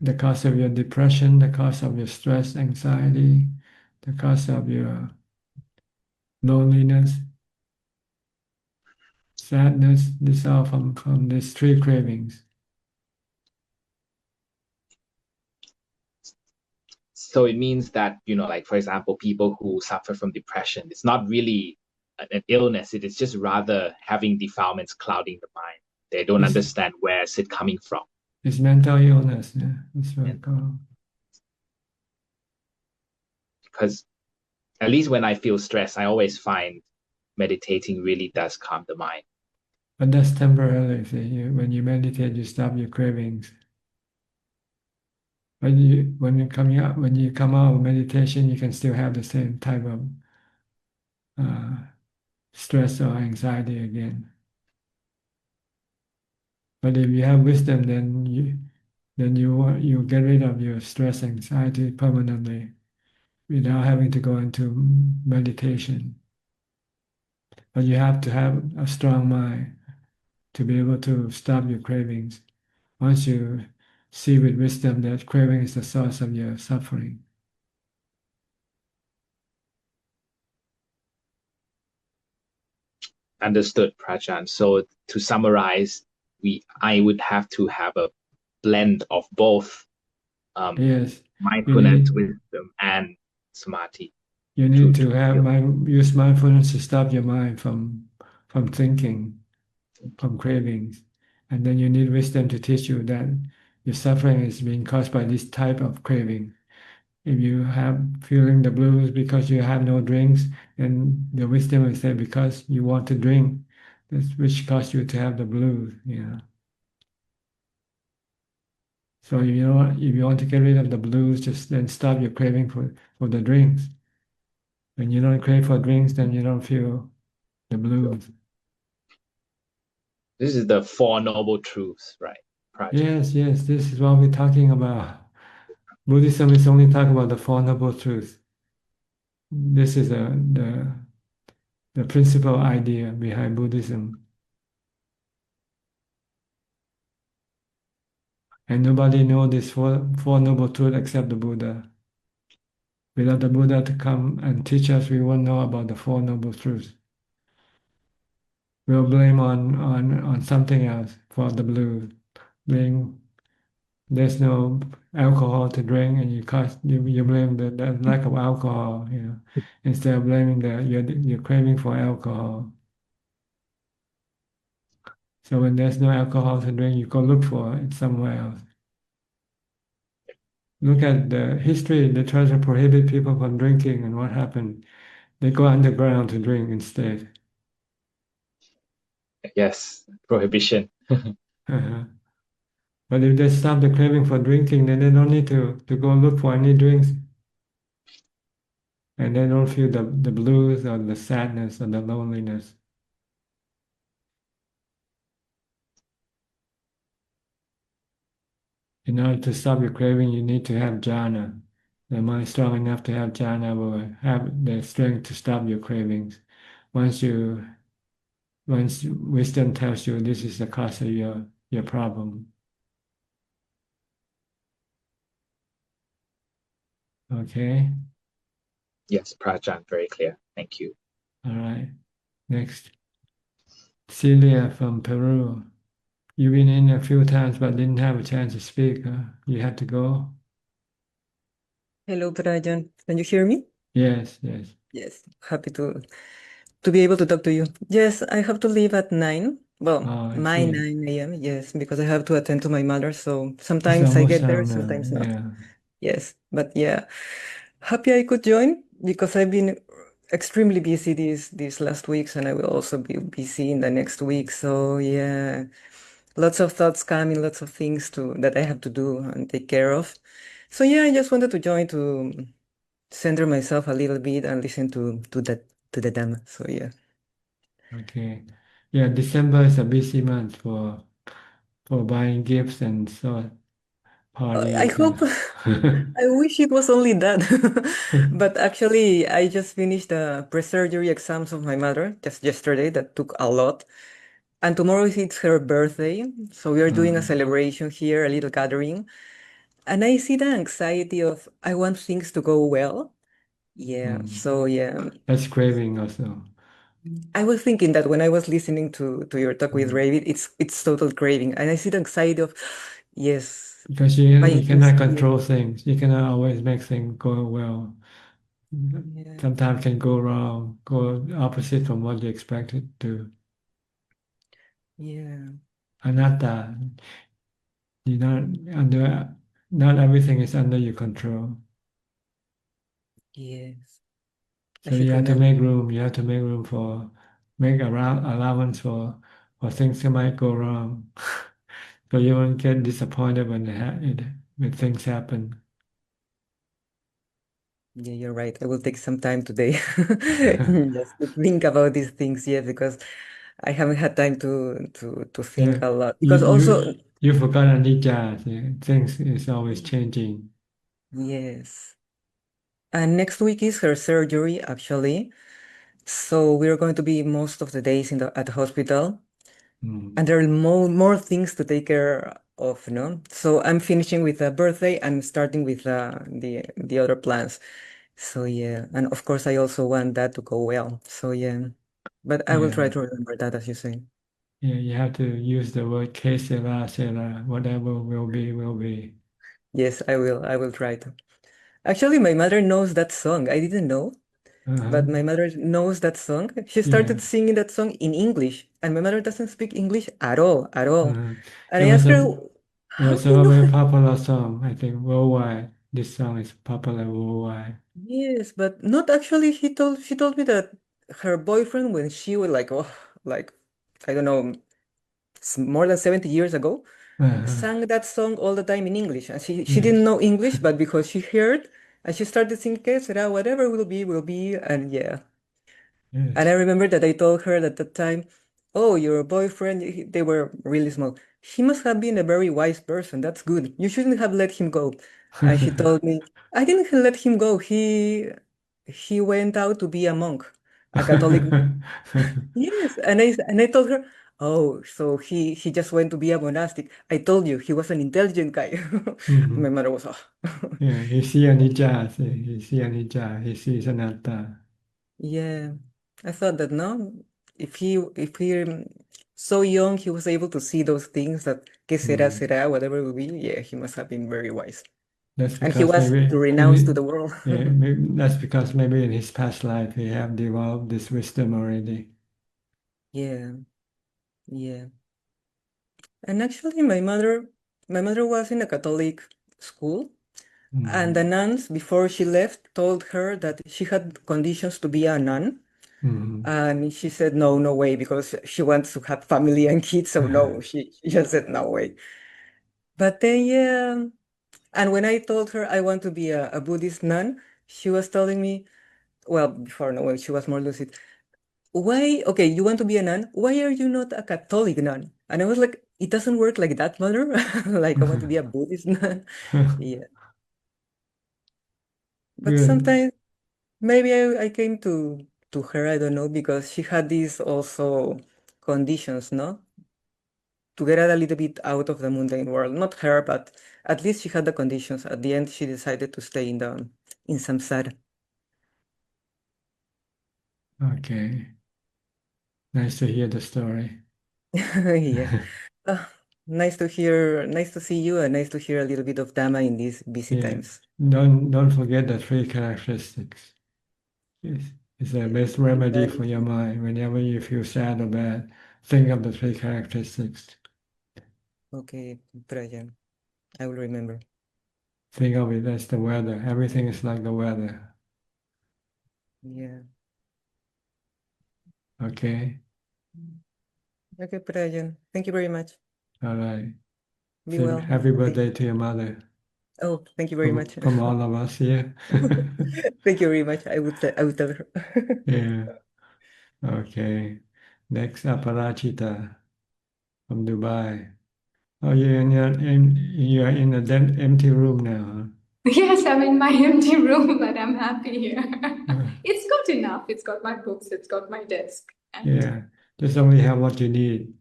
The cause of your depression, the cause of your stress, anxiety, the cause of your loneliness, sadness. These are from these three cravings. So it means that, like, for example, people who suffer from depression, it's not really an illness. It is just rather having defilements clouding the mind. They don't understand where is it coming from. It's mental illness. Yeah, that's what I call it. Because at least when I feel stressed, I always find meditating really does calm the mind. But that's temporarily. See, when you meditate, you stop your cravings. When you come out of meditation, you can still have the same type of stress or anxiety again. But if you have wisdom, then you get rid of your stress, anxiety permanently without having to go into meditation. But you have to have a strong mind to be able to stop your cravings. Once you see with wisdom that craving is the source of your suffering. Understood, Prajan. So to summarize, I would have to have a blend of both Yes, mindfulness, wisdom, and samadhi. You need to use mindfulness to stop your mind from thinking, from cravings. And then you need wisdom to teach you that your suffering is being caused by this type of craving. If you have feeling the blues because you have no drinks, then the wisdom will say because you want to drink, that's which caused you to have the blues. So if you want to get rid of the blues, just then stop your craving for the drinks. When you don't crave for drinks, then you don't feel the blues. This is the Four Noble Truths, right? Yes, this is what we're talking about. Buddhism is only talking about the Four Noble Truths. This is the principal idea behind Buddhism. And nobody knows this four Noble Truths except the Buddha. Without the Buddha to come and teach us, we won't know about the Four Noble Truths. We'll blame on something else for the blues, blame there's no alcohol to drink, and you blame the lack of alcohol, instead of blaming your craving for alcohol. So when there's no alcohol to drink, you go look for it somewhere else. Look at the history. They try to prohibit people from drinking, and what happened? They go underground to drink instead. Yes, prohibition. Uh-huh. But if they stop the craving for drinking, then they don't need to go look for any drinks. And they don't feel the blues or the sadness or the loneliness. In order to stop your craving, you need to have jhana. The mind strong enough to have jhana will have the strength to stop your cravings. Once wisdom tells you this is the cause of your problem. Okay? Yes, Prajan, very clear. Thank you. All right. Next. Celia from Peru. You've been in a few times but didn't have a chance to speak. You had to go? Hello, Brian. Can you hear me? Yes. Yes. Happy to be able to talk to you. Yes, I have to leave at 9. Well, Oh, I my see. 9 a.m. Yes, because I have to attend to my mother. So It's sometimes I almost get there, time now. sometimes not. Yeah. Yes, but yeah, happy I could join because I've been extremely busy these last weeks, and I will also be busy in the next week. So yeah, lots of thoughts coming, lots of things that I have to do and take care of. So yeah, I just wanted to join to center myself a little bit and listen to the Dhamma. So yeah. Okay. Yeah, December is a busy month for buying gifts and so I parties hope and I wish it was only that. But actually I just finished the pre-surgery exams of my mother just yesterday. That took a lot. And tomorrow it's her birthday. So we are doing a celebration here, a little gathering. And I see the anxiety of I want things to go well. Yeah. So yeah. That's craving also. I was thinking that when I was listening to your talk with David, it's total craving, and I see the anxiety of, yes, Because you buying things cannot here. control things. You cannot always make things go well. Yeah, Sometimes can go wrong, go opposite from what you expected to. yeah, Anatta, you not under not everything is under your control. yes. I So should you have to remember. make room. You have to make around allowance for things that might go wrong. So you won't get disappointed when things happen. Yeah, you're right. I will take some time today just to think about these things. Yeah, because I haven't had time to think Yeah, a lot. you Because you also, you forgot Anicca. Yeah, things is always changing. yes. And next week is her surgery, actually. So we're going to be most of the days at the hospital. Mm. And there are more things to take care of, no? So I'm finishing with the birthday and starting with the other plans. So yeah, and of course I also want that to go well. So yeah, but I will Yeah, try to remember that as you say. yeah. You have to use the word que sera, whatever will be, will be. Yes, I will. I will try to. Actually, my mother knows that song. I didn't know, Uh-huh. but my mother knows that song. She Yeah. started singing that song in English, and my mother doesn't speak English at all, at all. Uh-huh. And It I was asked her, it how was do you a know? very popular song, I think, worldwide. This song is popular worldwide. Yes, but not actually. She told me that her boyfriend, when she was like, oh, like I don't know, more than 70 years ago, Uh-huh. sang that song all the time in English. And she Yes. didn't know English, but because she heard and she started singing, "Que será, whatever will be." And yeah. And Yes. I remember that I told her at that time, "Oh, your boyfriend, they were really small. He must have been a very wise person. That's good. You shouldn't have let him go." And she told me, "I didn't let him go. He went out to be a monk, a Catholic." Yes, and I told her, "Oh, so he just went to be a monastic. I told you he was an intelligent guy." My Mhm. mother was, oh. Yeah, he see anicca, he see anicca, he sees anatta. Yeah. I thought that no, if he so young, he was able to see those things that que será, Mm. será, whatever it will be. Yeah, he must have been very wise. That's And he because was maybe renounced to the world. yeah, maybe that's because maybe in his past life he have developed this wisdom already. Yeah, yeah. And actually, my mother was in a Catholic school, and the Mm. nuns, before she left, told her that she had conditions to be a nun. Mm. And she said, no, no way, because she wants to have family and kids. So no, she just said, no way. But then, yeah. And when I told her I want to be a Buddhist nun, she was telling me, well, before, no, when she was more lucid, why, okay, you want to be a nun? Why are you not a Catholic nun? And I was like, it doesn't work like that, mother. Like, I want to be a Buddhist nun. Yeah. But Good. sometimes maybe I came to her, I don't know, because she had these also conditions, no? To get a little bit out of the mundane world. Not her, but at least she had the conditions. At the end, she decided to stay in samsara. Okay. Nice to hear the story. Yeah. Uh, nice to see you, and nice to hear a little bit of Dhamma in these busy Yeah. times. Don't forget the three characteristics. It's the best remedy Right. for your mind. Whenever you feel sad or bad, think of the three characteristics. Okay, Prajan. I will remember. Think of it as the weather. Everything is like the weather. Yeah. Okay? Okay, Prajan. Thank you very much. All right. Be Say well. happy birthday to your mother Oh, thank you very much. from all of us here. Thank you very much. I would tell her. Yeah. Okay. Next, Aparachita from Dubai. Oh, you're in a empty room now, Yes, I'm in my empty room, but I'm happy here. huh? It's good enough. It's got my books, it's got my desk. And Yeah. Just only have what you need.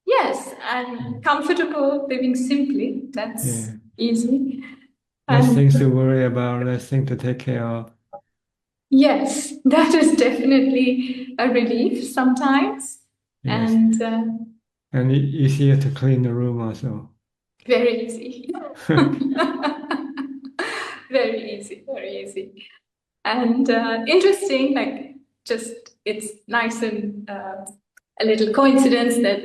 yes, I'm comfortable living simply. That's Yeah. easy. Less And things to worry about, less things to take care of. yes, that is definitely a relief sometimes. Yes. And And easier to clean the room also. very easy. Very easy, very easy. And interesting, like just it's nice and a little coincidence that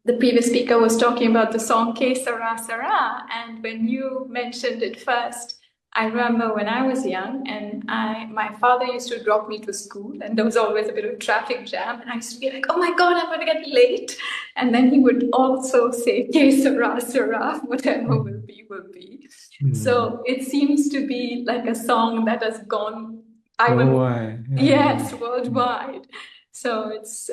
the previous speaker was talking about the song Ke Sara Sara, and when you mentioned it first, I remember when I was young and my father used to drop me to school, and there was always a bit of traffic jam, and I used to be like, oh my God, I'm going to get late. And then he would also say, Ke Sara Sara, whatever will be, will be. So it seems to be like a song that has gone, Worldwide. yes, worldwide. So it's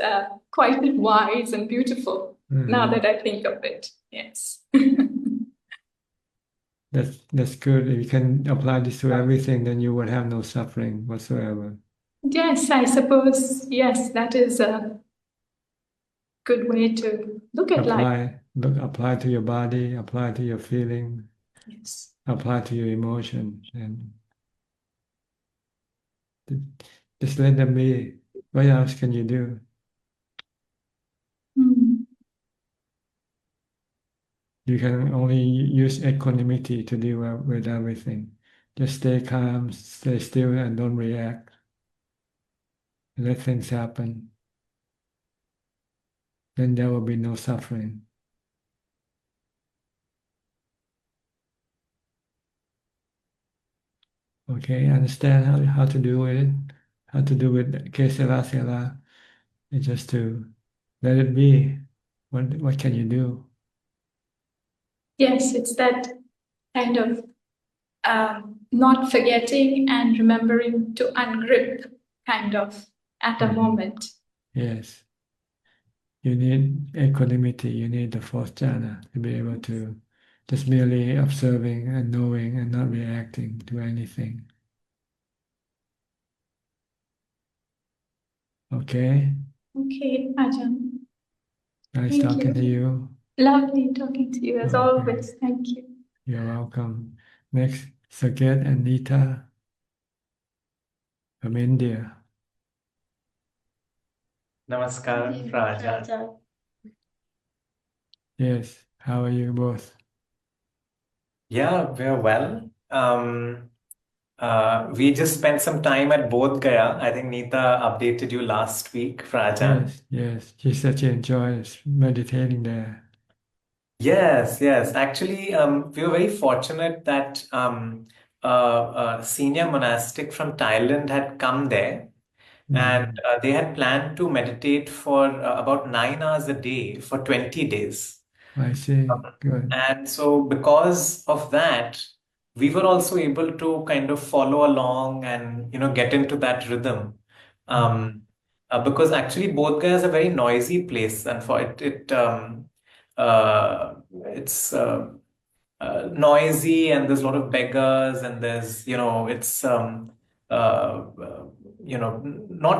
quite wise and beautiful now that I think of it. Yes. That's good. If you can apply this to everything, then you would have no suffering whatsoever. Yes, I suppose, yes, that is a good way to look at life. Apply to your body, apply to your feeling, Yes. apply to your emotion, and just let them be. What else can you do? Mm. You can only use equanimity to deal with everything. Just stay calm, stay still, and don't react. Let things happen. Then there will be no suffering. Okay, understand how to do with it, how to do with que sera sera. It's just to let it be. What can you do? Yes, it's that kind of not forgetting and remembering to ungrip kind of at a moment. Yes. You need equanimity, you need the fourth jhana to be able to just merely observing and knowing and not reacting to anything. Okay? Okay, Ajahn. Nice Thank talking to you. you. Lovely talking to you as Okay. always. Thank you. You're welcome. Next, Saket and Nita from India. Namaskar, Rajan. Yes, how are you both? Yeah, we're well. We just spent some time at Bodh Gaya. I think Neeta updated you last week, Rajan. Yes, she said she enjoys meditating there. Yes, yes. Actually, we were very fortunate that a senior monastic from Thailand had come there, and they had planned to meditate for about 9 hours a day for 20 days. I see. Good. And so, because of that, we were also able to kind of follow along and get into that rhythm. Because actually, Bodh Gaya is a very noisy place, and for it's noisy, and there's a lot of beggars, and there's it's not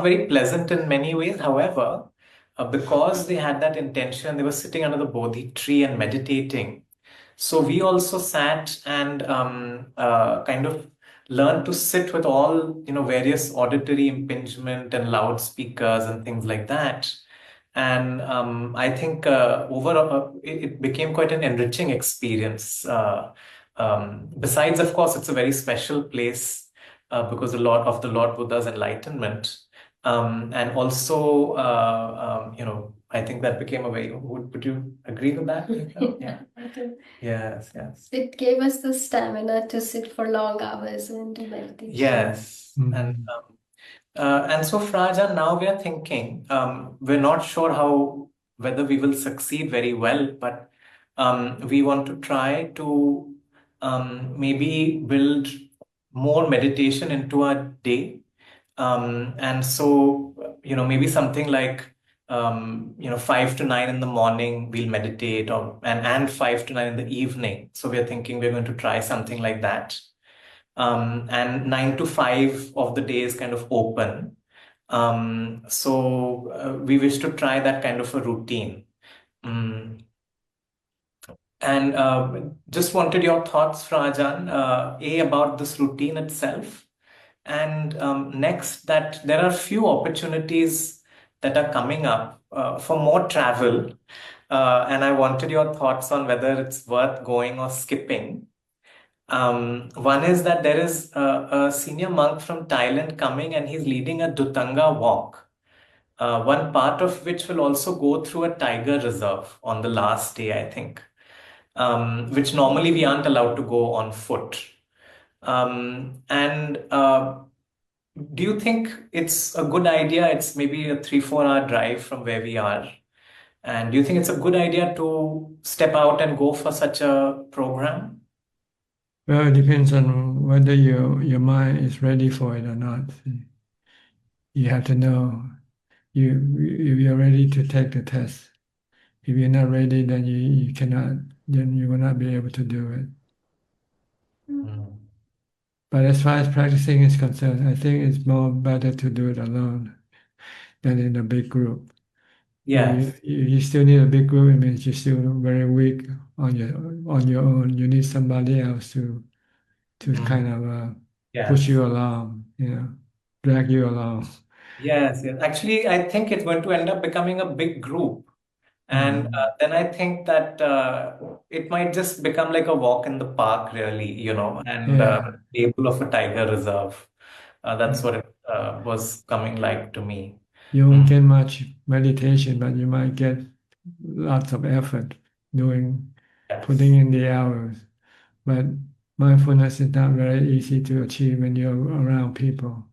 very pleasant in many ways. However, because they had that intention, they were sitting under the Bodhi tree and meditating. So we also sat and kind of learned to sit with all various auditory impingement and loudspeakers and things like that. And I think overall it became quite an enriching experience. Besides, of course, it's a very special place because a lot of the Lord Buddha's enlightenment. And also, I think that became a very, would you agree with that? Yeah. I do. Yes, yes. It gave us the stamina to sit for long hours and do meditation. Yes. And so, Fraja, now we are thinking, we're not sure whether we will succeed very well, but we want to try to maybe build more meditation into our day. And so, maybe something like 5 to 9 in the morning we'll meditate, and 5 to 9 in the evening. So we're thinking we're going to try something like that. And 9 to 5 of the day is kind of open. So we wish to try that kind of a routine. And just wanted your thoughts, Rajan, about this routine itself. And next, that there are few opportunities that are coming up for more travel. And I wanted your thoughts on whether it's worth going or skipping. One is that there is a senior monk from Thailand coming, and he's leading a Dutanga walk. One part of which will also go through a tiger reserve on the last day, I think, which normally we aren't allowed to go on foot. Do you think it's a good idea? It's maybe a 3-4 hour drive from where we are. And do you think it's a good idea to step out and go for such a program? Well, it depends on whether your mind is ready for it or not. You have to know if you're ready to take the test. If you're not ready, then you cannot. Then you will not be able to do it. But as far as practicing is concerned, I think it's more better to do it alone than in a big group. Yes. You still need a big group. It means you're still very weak on your own. You need somebody else to kind of push you along, drag you along. Yes, yes. Actually, I think it's going to end up becoming a big group. And then I think that it might just become like a walk in the park, really, and label of a tiger reserve. That's what it was coming like to me. You won't get much meditation, but you might get lots of effort putting in the hours. But mindfulness is not very easy to achieve when you're around people.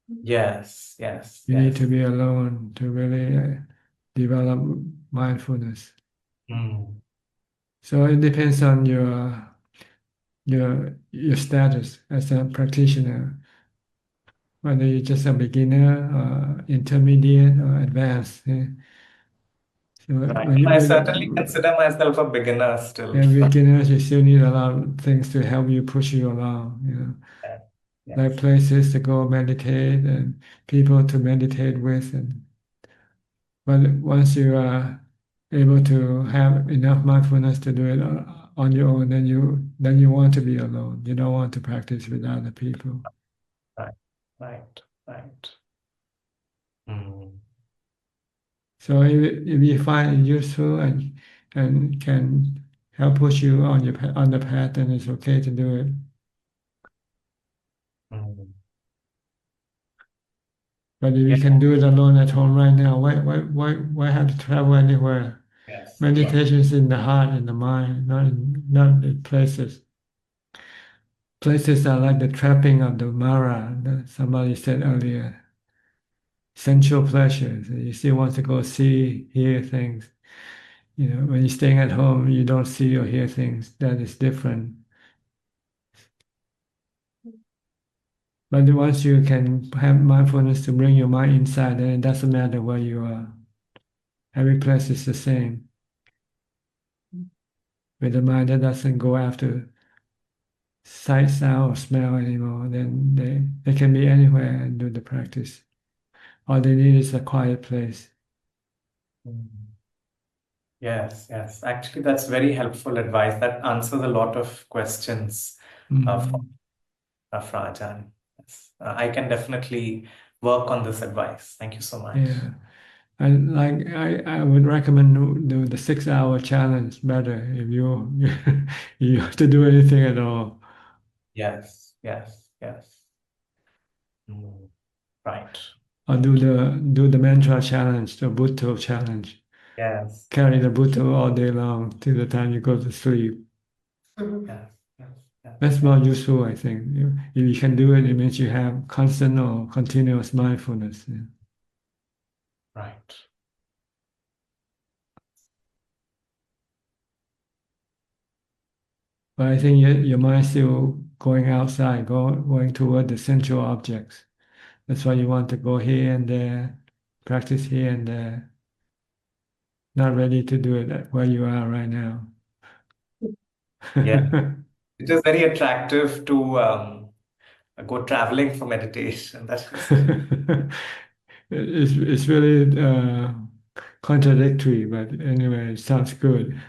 Yes, yes. You need to be alone to really develop mindfulness. So it depends on your status as a practitioner, whether you're just a beginner, intermediate, or advanced. So I certainly consider myself a beginner still. Beginners, you still need a lot of things to help you push you along. Like places to go meditate and people to meditate with. But once you are able to have enough mindfulness to do it on your own, then you want to be alone. You don't want to practice with other people. Right. So if you find it useful and can help push you on on the path, then it's okay to do it. Mm. But if Yeah. you can do it alone at home right now, why have to travel anywhere? Yes. Meditation is in the heart, in the mind, not in places. Places are like the trapping of the Mara, that somebody said earlier. Sensual pleasures. You still want to go see, hear things. You know, when you're staying at home, you don't see or hear things. That is different. But once you can have mindfulness to bring your mind inside, then it doesn't matter where you are. Every place is the same. With a mind that doesn't go after sight, sound, or smell anymore, then they can be anywhere and do the practice. All they need is a quiet place. Mm. Yes, yes. Actually, that's very helpful advice. That answers a lot of questions Mm. for Ajahn. Yes. I can definitely work on this advice. Thank you so much. Yeah. And like I would recommend do the 6 hour challenge better if you have to do anything at all. Yes, yes, yes. Mm. Right. Or do the mantra challenge, the Bhutto challenge. Yes. Carry the Bhutto all day long till the time you go to sleep. Yes, yes, yes. That's more useful, I think. If you can do it, it means you have constant or continuous mindfulness. Yeah. Right. But I think your mind's still going outside, going toward the central objects. That's why you want to go here and there, practice here and there. Not ready to do it where you are right now. Yeah. It is very attractive to go traveling for meditation. That is. It's really contradictory, but anyway, it sounds good.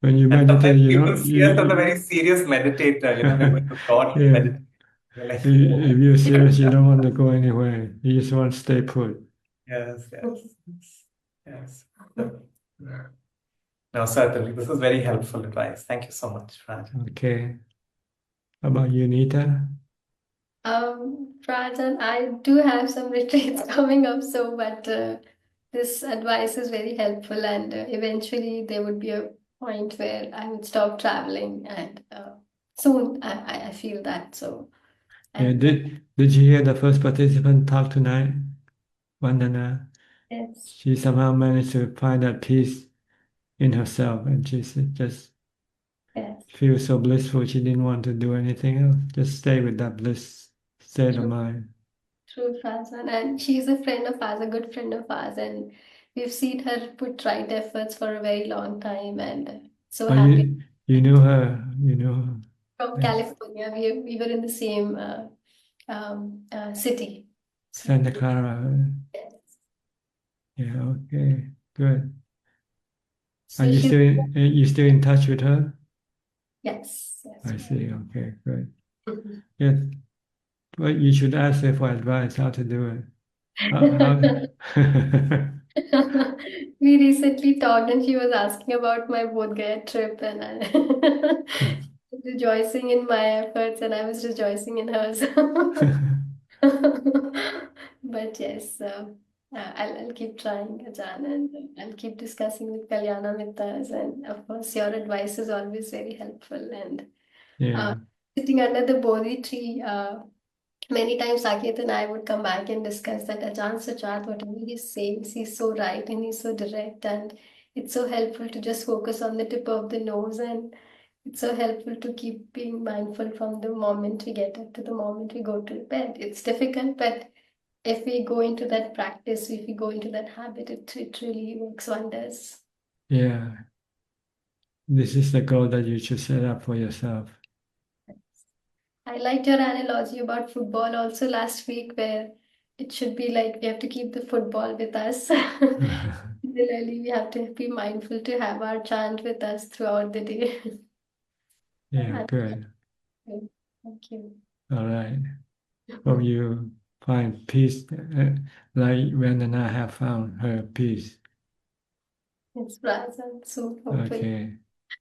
When you And meditate, sometimes you people don't see us as a very serious meditator. We're going abroad to yeah. meditate. We're like, If you're serious, you don't want to go anywhere. You just want to stay put. yes, yes, yes. No, certainly. This is very helpful advice. Thank you so much, Raj. Okay. How about you, Nita? Raj, and I do have some retreats coming up, so but this advice is very helpful, and eventually there would be a point where I would stop traveling, and soon I feel that so. Yeah, And did you hear the first participant talk tonight? Vandana. yes, She somehow managed to find that peace in herself, and she just yes, feels so blissful. She didn't want to do anything else. Just stay with that bliss state of true, mind. true, Farzan, and she's a friend of ours, a good friend of ours, and we've seen her put right efforts for a very long time, and so Oh, happy. you knew her. You know her. From Yeah. California, we were in the same city. So Santa Clara. yes. Yeah. Okay. Good. Are So she's you still in touch with her? yes, yes, I see. Okay. Good. we Yes. But you should ask her for advice how to do it. are. How... We recently talked, and she was asking about my Bodh Gaya trip, and I rejoicing in my efforts, and I was rejoicing in hers. But yes, I'll keep trying, Ajahn, and I'll keep discussing with Kalyana Mittas, and of course, your advice is always very helpful. And Yeah. sitting under the Bodhi tree, many times Saket and I would come back and discuss that Ajahn Suchart, whatever he says, he's so right and he's so direct, and it's so helpful to just focus on the tip of the nose, and it's so helpful to keep being mindful from the moment we get up to the moment we go to bed. It's difficult, but if we go into that practice, if we go into that habit, it really works wonders. Yeah. This is the goal that you should set up for yourself. I liked your analogy about football also last week, where it should be like we have to keep the football with us. Similarly, we have to be mindful to have our chant with us throughout the day. Yeah, good. Thank you. All right. Hope you find peace, like Vandana have found her peace. It's present. So hopefully. Okay,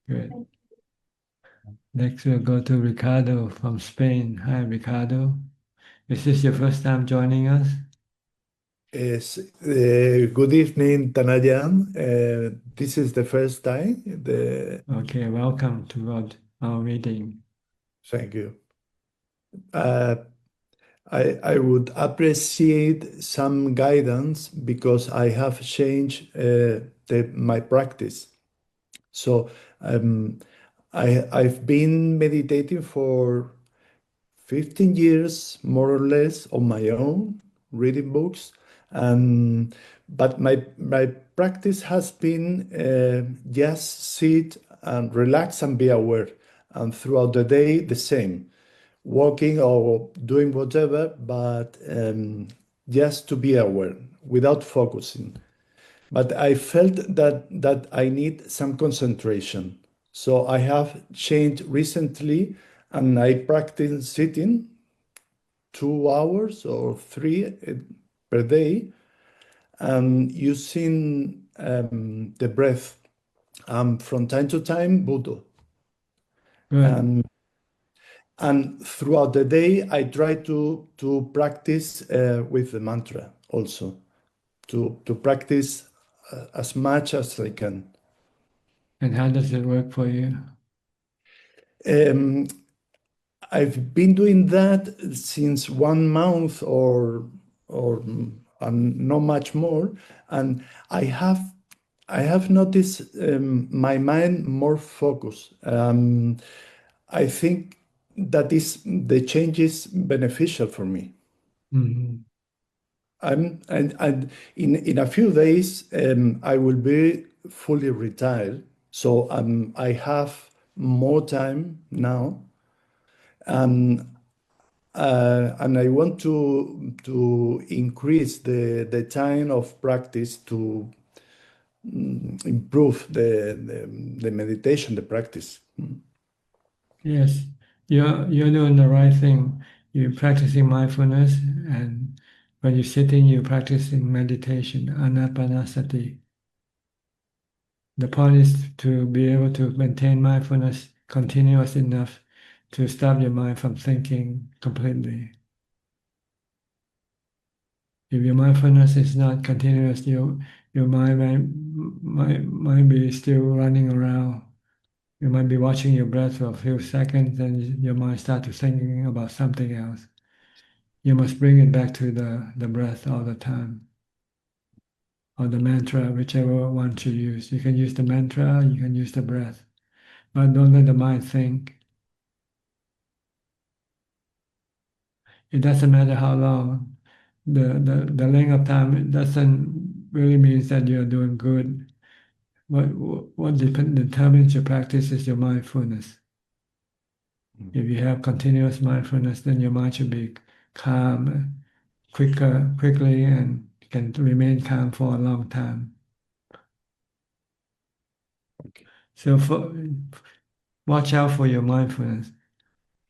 good. Next, we'll go to Ricardo from Spain. Hi, Ricardo. Is this your first time joining us? Yes, good evening, Tanayan. This is the first time. Okay, welcome to our meeting. Thank you. I would appreciate some guidance because I have changed my practice. So I've been meditating for 15 years, more or less, on my own, reading books. But my practice has been just sit and relax and be aware. And throughout the day, the same, walking or doing whatever, but just to be aware without focusing. But I felt that I need some concentration. So I have changed recently and I practice sitting 2 hours or three per day and using the breath. From time to time, Buddha. Good. And throughout the day, I try to practice with the mantra also, to practice as much as I can. And how does it work for you? I've been doing that since 1 month or not much more, and I have noticed my mind more focused. I think that is the change is beneficial for me. Mm-hmm. And in a few days I will be fully retired, so I have more time now. And I want to increase the time of practice to improve the meditation, the practice. Yes, you're doing the right thing. You're practicing mindfulness, and when you're sitting, you're practicing meditation, anapanasati. The point is to be able to maintain mindfulness continuous enough to stop your mind from thinking completely. If your mindfulness is not continuous, your mind might be still running around. You might be watching your breath for a few seconds, and your mind starts to thinking about something else. You must bring it back to the breath all the time, or the mantra, whichever one to use. You can use the mantra, you can use the breath, but don't let the mind think. It doesn't matter how long. The length of time, it doesn't really mean that you're doing good. What determines your practice is your mindfulness. If you have continuous mindfulness, then your mind should be calm, quickly, and can remain calm for a long time. Okay. So watch out for your mindfulness.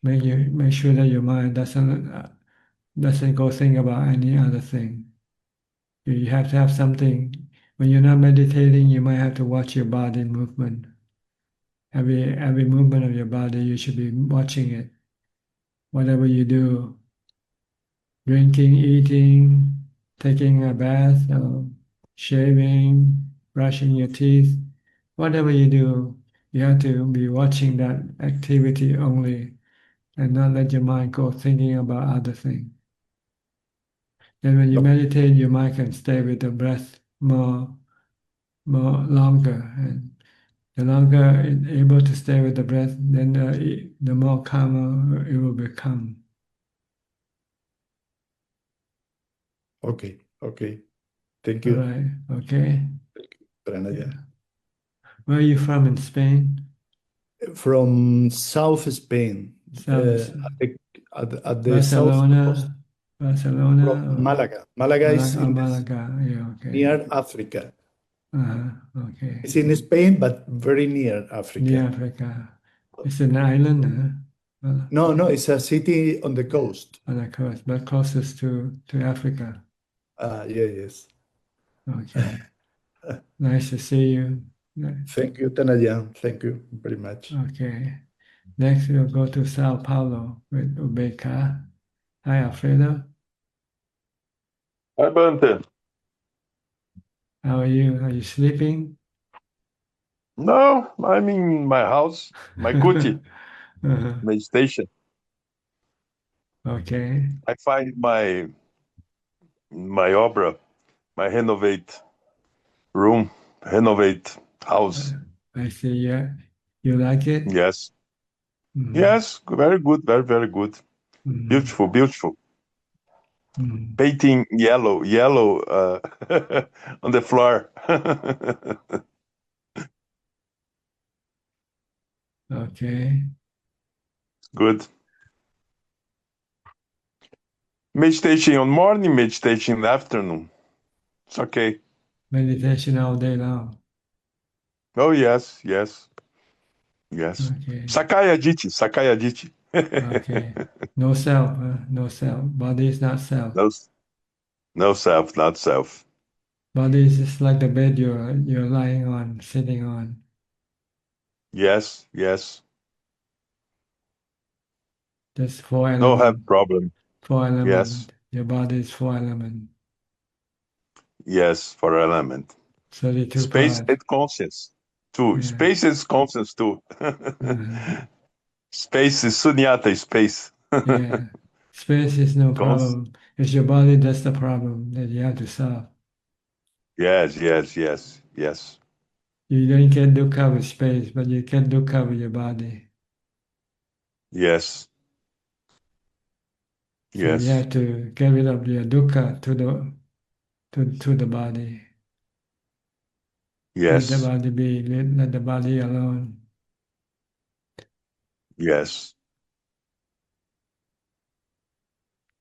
Make sure that your mind doesn't go think about any other thing. You have to have something. When you're not meditating, you might have to watch your body movement. Every movement of your body, you should be watching it. Whatever you do, drinking, eating, taking a bath, shaving, brushing your teeth, whatever you do, you have to be watching that activity only and not let your mind go thinking about other things. Then when you meditate, your mind can stay with the breath more longer, and the longer it's able to stay with the breath, then the more calmer it will become. Okay. Thank All you. right. Okay. Pranaya. Yeah. Where are you from in Spain? From South Spain, South. at the south coast, Barcelona, from Malaga. Malaga is in Malaga. Yeah. Okay. near Africa. Okay. It's in Spain, but very near Near Africa. Africa. It's an island, No, it's a city on the coast. On the coast, but closest to Africa. Yes. Okay. Nice to see you. Thank you, Tanajan. Thank you very much. Okay. Next, we'll go to Sao Paulo with Ubeka. Hi, Alfredo. Hi, Bante. How are you? Are you sleeping? No, I'm in my house, my kuti, meditation. Okay. I find my obra, my renovate room, renovate house. I see. Yeah. You like it? Yes. Mhm. Yes, very good, very, very good. Mhm. Beautiful, beautiful. Mhm. Painting yellow on the floor. Okay. Good. Meditation on morning, meditation in the afternoon. It's okay. Meditation all day long. Oh, yes, yes, yes. Okay. Sakaya Dichi, Sakaya Dichi. Okay. No self. No self. Body is not self. No, no self, not self. Body is just like the bed you're lying on, sitting on. Yes, yes. Just four No have element. problem. Four Yes, element. Your body is four element. yes, for element. 32 Space parts. and conscience too. Yeah. Space is conscience too. Uh-huh. Space is sunyata, space. Yeah. Space is no problem. It's your body that's the problem that you have to solve. Yes, yes, yes, yes, You don't get dukkha with space, but you get dukkha with your body. yes, So you yes, have to get rid of your dukkha to the body. Let the yes, body be, let the body alone. yes.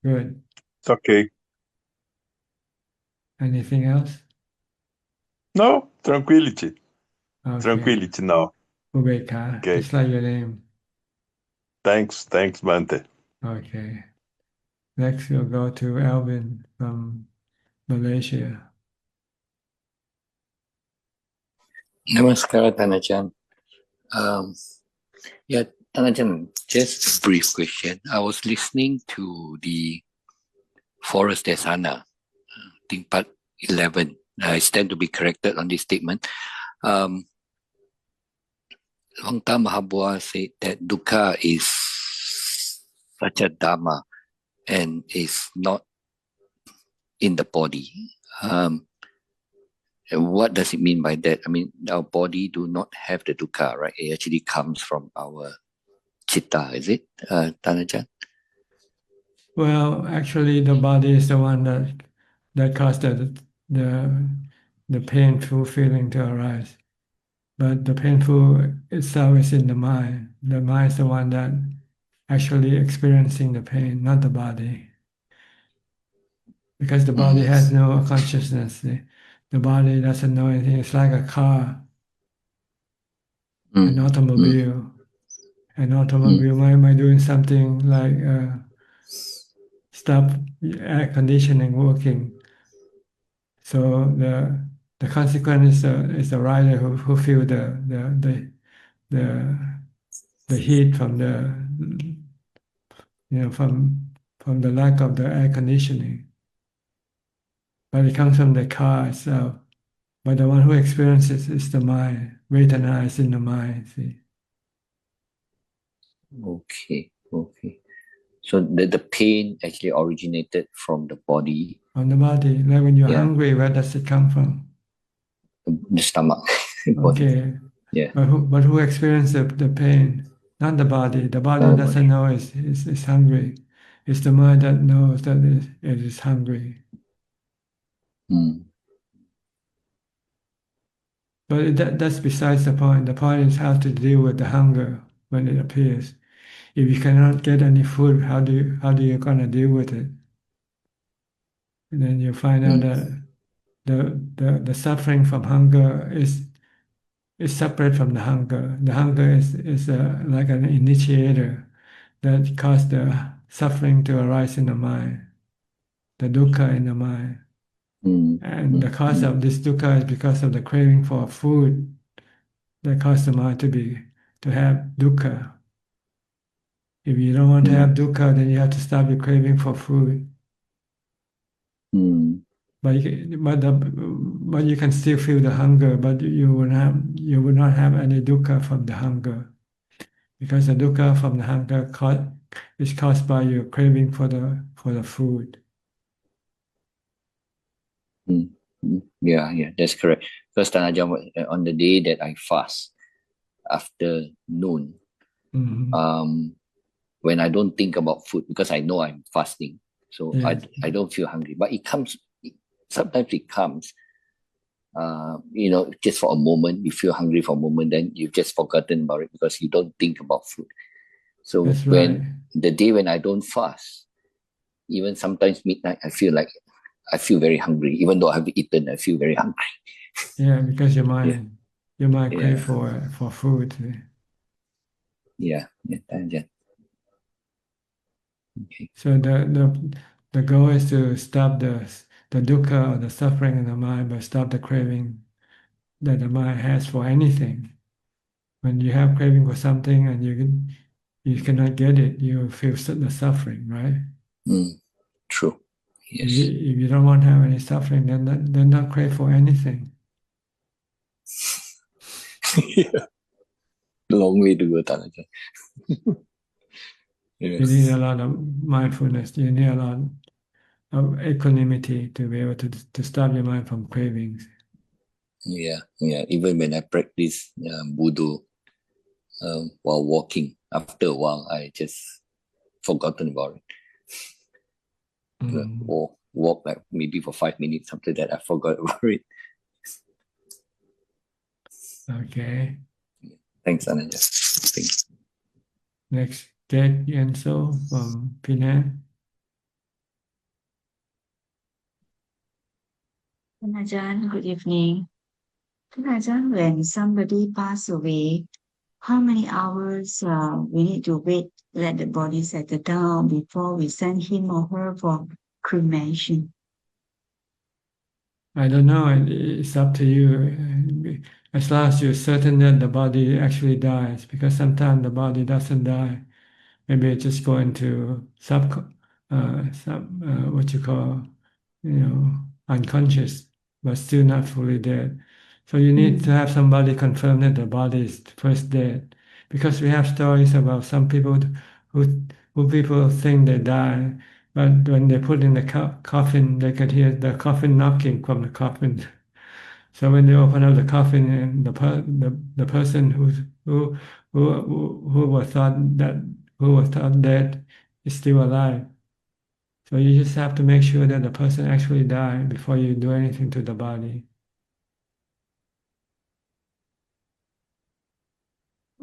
Good. It's okay. Anything else? No, tranquility. Okay. Tranquility now. Ubeka, Okay. just like your name. Thanks, Bante. Okay. Next we'll go to Alvin from Malaysia. Namaskar, Tanajan. Yeah, Tanajan, just a brief question. I was listening to the Forest Desana, I think part 11. I stand to be corrected on this statement. Long time Mahabua said that dukkha is such a Dhamma and is not in the body. And what does it mean by that? I mean, our body do not have the dukkha, right? It actually comes from our chitta, is it, Tanajan? Well, actually, the body is the one that caused the painful feeling to arise. But the painful itself is in the mind. The mind is the one that actually experiencing the pain, not the body. Because the body has no consciousness. The body doesn't know anything. It's like a car, an automobile. An automobile might doing something like stop air conditioning working. So the consequence is the rider who feel the heat from from the lack of the air conditioning. But it comes from the car itself. But the one who experiences is the mind. Vedana is in the mind. See. Okay. So the pain actually originated from the body. From the body. Like when you're hungry, where does it come from? The stomach. Okay. Yeah. But who experiences the pain? Not the body. The body doesn't know it's hungry. It's the mind that knows that it is hungry. But that's besides the point. The point is how to deal with the hunger when it appears. If you cannot get any food, how do you gonna deal with it? And then you find out that the suffering from hunger is separate from the hunger. The hunger is like an initiator that cause the suffering to arise in the mind, the dukkha in the mind. And the cause of this dukkha is because of the craving for food that causes the mind to have dukkha. If you don't want to have dukkha, then you have to stop your craving for food. But you can still feel the hunger, but you will not have any dukkha from the hunger, because the dukkha from the hunger is caused by your craving for the food. Yeah, that's correct. Because Ajahn, on the day that I fast after noon, when I don't think about food, because I know I'm fasting, so Yes. I don't feel hungry. But sometimes it comes, just for a moment, you feel hungry for a moment, then you've just forgotten about it because you don't think about food. So That's when right. the day when I don't fast, even sometimes midnight, I feel very hungry. Even though I have eaten, I feel very hungry. Yeah, because your mind crave Yeah. for food. Yeah, Ajahn. Okay. So the goal is to stop the dukkha or the suffering in the mind, but stop the craving that the mind has for anything. When you have craving for something and you cannot get it, you feel the suffering, right? True. Yes. If you don't want to have any suffering, then don't crave for anything. Yeah. Long way to go, Ajahn. You need a lot of mindfulness. You need a lot of equanimity to be able to stop your mind from cravings. Yeah. Even when I practice Buddha while walking, after a while, I just forgotten about it. Walk like maybe for 5 minutes. After that, I forgot about it. Okay. Thanks, Ananja. Thanks. Next, Ted Yenso from Penang. Ajahn, good evening. Ajahn, when somebody pass away, how many hours we need to wait, let the body settle down before we send him or her for cremation? I don't know. It's up to you. As long as you're certain that the body actually dies, because sometimes the body doesn't die. Maybe it just go into what you call, unconscious, but still not fully dead. So you need to have somebody confirm that the body is first dead, because we have stories about some people who people think they die, but when they put in the coffin, they could hear the coffin knocking from the coffin. So when they open up the coffin, and the person who was thought dead is still alive. So you just have to make sure that the person actually died before you do anything to the body.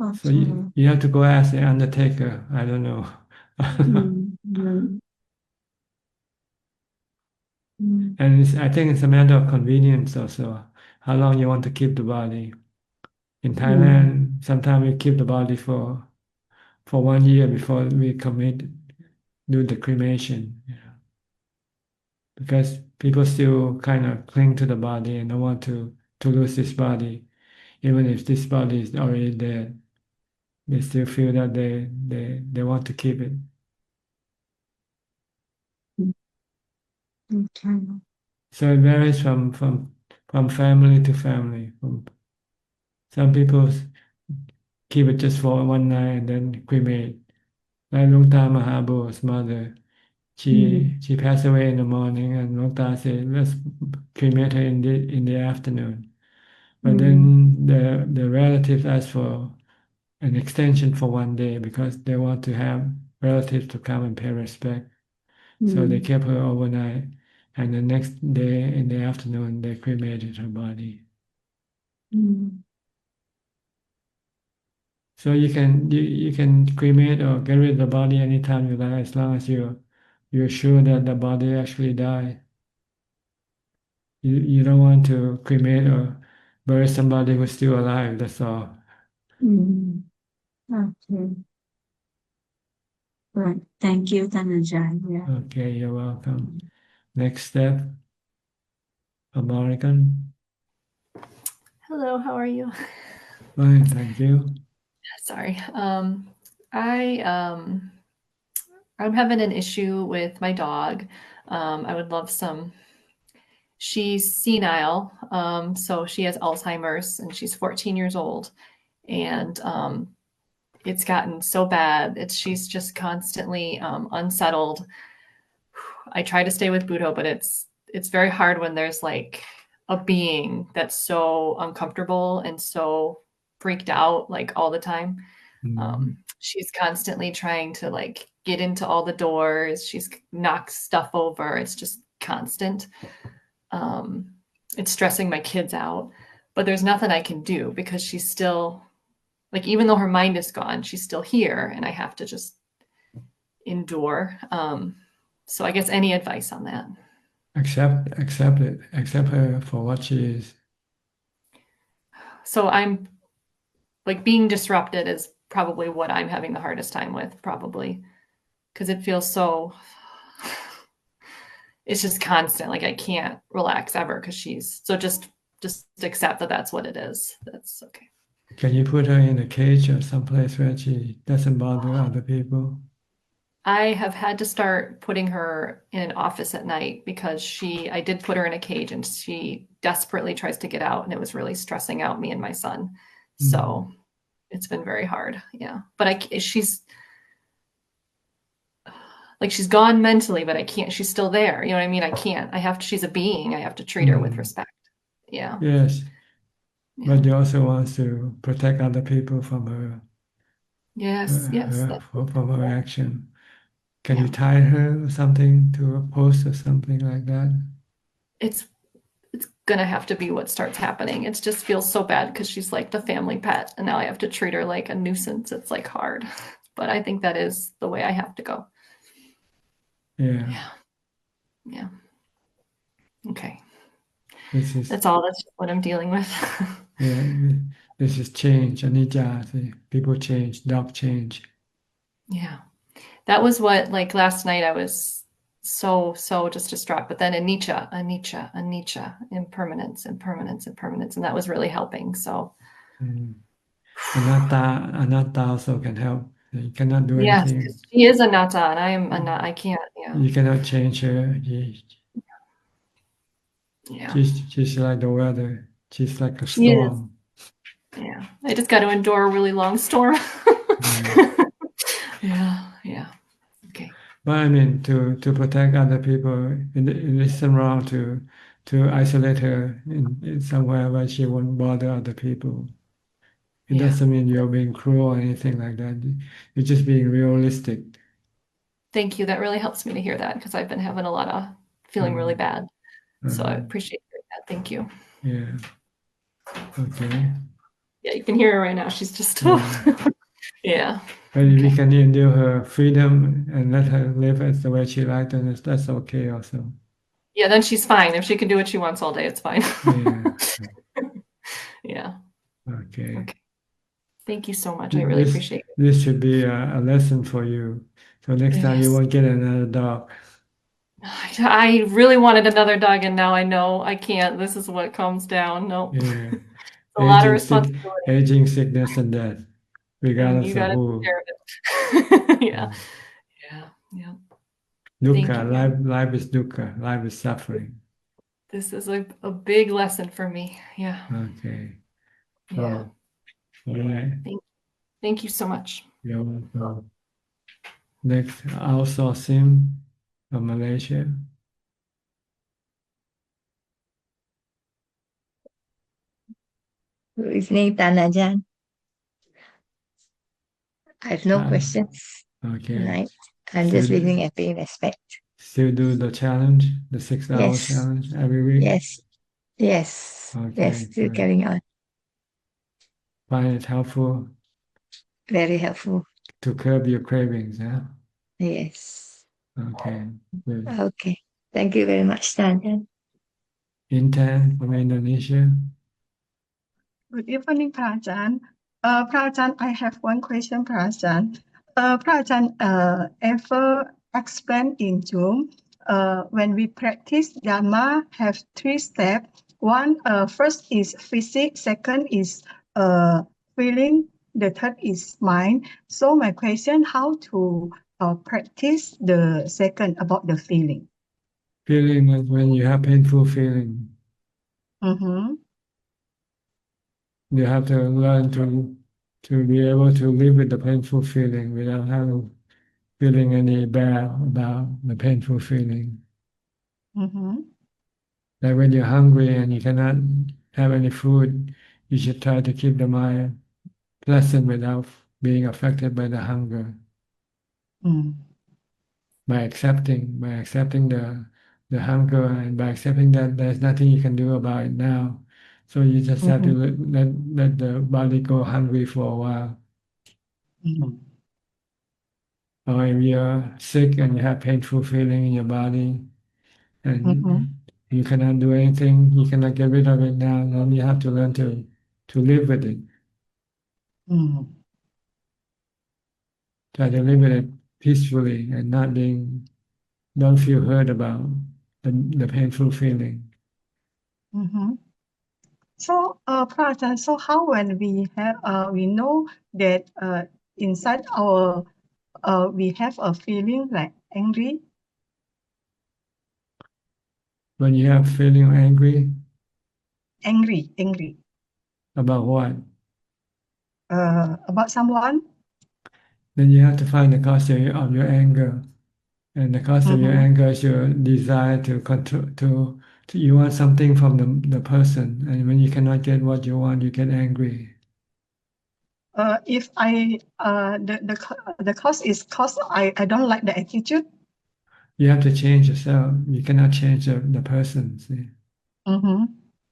Okay. So you have to go ask the undertaker. I don't know. And I think it's a matter of convenience also, how long you want to keep the body. In Thailand, sometimes we keep the body for 1 year before we do the cremation. Because people still kind of cling to the body and don't want to lose this body, even if this body is already dead. They still feel that they want to keep it. Okay. So it varies from family to family. Some people keep it just for one night and then cremate. Like Luang Ta Mahabo's mother, she passed away in the morning, and Luang Ta said, "Let's cremate her in the afternoon." But then the relatives asked for an extension for 1 day because they want to have relatives to come and pay respect. So they kept her overnight, and the next day in the afternoon they cremated her body. So you can cremate or get rid of the body anytime you like, as long as you're sure that the body actually died. You don't want to cremate or bury somebody who's still alive. That's all. Okay. Right. Thank you, Ajahn. Yeah. Okay, you're welcome. Next step, American. Hello, how are you? Fine, thank you. Sorry. I'm having an issue with my dog. I would love some. She's senile, so she has Alzheimer's, and she's 14 years old, and it's gotten so bad. She's just constantly unsettled. I try to stay with Buddha, but it's very hard when there's like a being that's so uncomfortable and so freaked out like all the time. She's constantly trying to like get into all the doors. She's knocks stuff over. It's just constant. It's stressing my kids out, but there's nothing I can do because she's still like, even though her mind is gone, she's still here, and I have to just endure. So I guess any advice on that? Accept it. Accept her for what she is. So I'm like, being disrupted is probably what I'm having the hardest time with, probably, because it feels so, it's just constant. Like I can't relax ever because she's so just accept that that's what it is. That's okay. Can you put her in a cage or someplace where she doesn't bother other people? I have had to start putting her in an office at night because I did put her in a cage and she desperately tries to get out, and it was really stressing out me and my son. So it's been very hard. Yeah. But she's like, she's gone mentally, but I can't, she's still there. You know what I mean? I can't, she's a being. I have to treat her with respect. Yeah. Yes. But you also want to protect other people from her. Yes. From her action. Can you tie her or something to a post or something like that? It's gonna have to be what starts happening. It just feels so bad because she's like the family pet, and now I have to treat her like a nuisance. It's like hard, but I think that is the way I have to go. Yeah. Okay. That's all. That's what I'm dealing with. Yeah. This is change. Anicca. See, people change. Dog change. Yeah. That was what, like last night I was so just distraught, but then anicca, impermanence, and that was really helping. So Anatta also can help. You cannot do yes, anything. because she is anatta, and I am anatta. I can't. Yeah. You cannot change her. She's like the weather. She's like a storm. Yeah. I just got to endure a really long storm. Yeah. Okay. But I mean, to protect other people, it isn't wrong to isolate her in somewhere where she won't bother other people. It doesn't mean you're being cruel or anything like that. You're just being realistic. Thank you. That really helps me to hear that, because I've been having a lot of feeling really bad. So I appreciate that. Thank you. Yeah. Okay. Yeah, you can hear her right now. She's just yeah. But if we can endure her freedom and let her live as the way she likes, then that's okay also. Yeah, then she's fine. If she can do what she wants all day, it's fine. Yeah. Okay. Thank you so much. I really appreciate it. This should be a lesson for you. So next time you won't get another dog. I really wanted another dog, and now I know I can't. This is what comes down. No. Yeah. A lot of responsibility. Aging, sickness, and death, regardless of who. Take care of it. Yeah. Dukkha, life is dukkha, life is suffering. This is a big lesson for me. Yeah. Okay. Yeah. All right. Thank you so much. You're welcome. Next, outsourcing from Malaysia. Good evening, Ajahn. I have no questions. Okay. Tonight. I'm just living and paying respect. Still do the challenge, the 6-hour challenge every week? Yes. Okay, Yes, still carrying on. Find it helpful? Very helpful. To curb your cravings, yeah? Yes. Okay, good. Okay. Thank you very much, Ajahn. Intan from Indonesia. Good evening, Prajan. Prajan, I have one question, Prajan. Prajaan ever explained in Zoom, when we practice Dhamma, have 3 steps. One, first is physics, second is feeling, the third is mind. So my question, how to practice the second about the feeling? Feeling is when you have painful feeling. Mm-hmm. You have to learn to be able to live with the painful feeling without feeling any bad about the painful feeling. Mm-hmm. Like when you're hungry and you cannot have any food, you should try to keep the mind pleasant without being affected by the hunger. Mm. By accepting the hunger, and by accepting that there's nothing you can do about it now. So you just have to let the body go hungry for a while. Mm-hmm. Or if you're sick and you have painful feeling in your body and you cannot do anything, you cannot get rid of it now, then you have to learn to live with it. Mm-hmm. Try to live with it peacefully and don't feel hurt about the painful feeling. Mm-hmm. So, Prajaan, so how when we have we know that inside our we have a feeling like angry? When you have feeling angry Angry about what? about someone? Then you have to find the cause of your anger. And the cause of your anger is your desire to control, to you want something from the person. And when you cannot get what you want, you get angry. If I the cause is cause I don't like the attitude. You have to change yourself. You cannot change the person. See? Mm-hmm.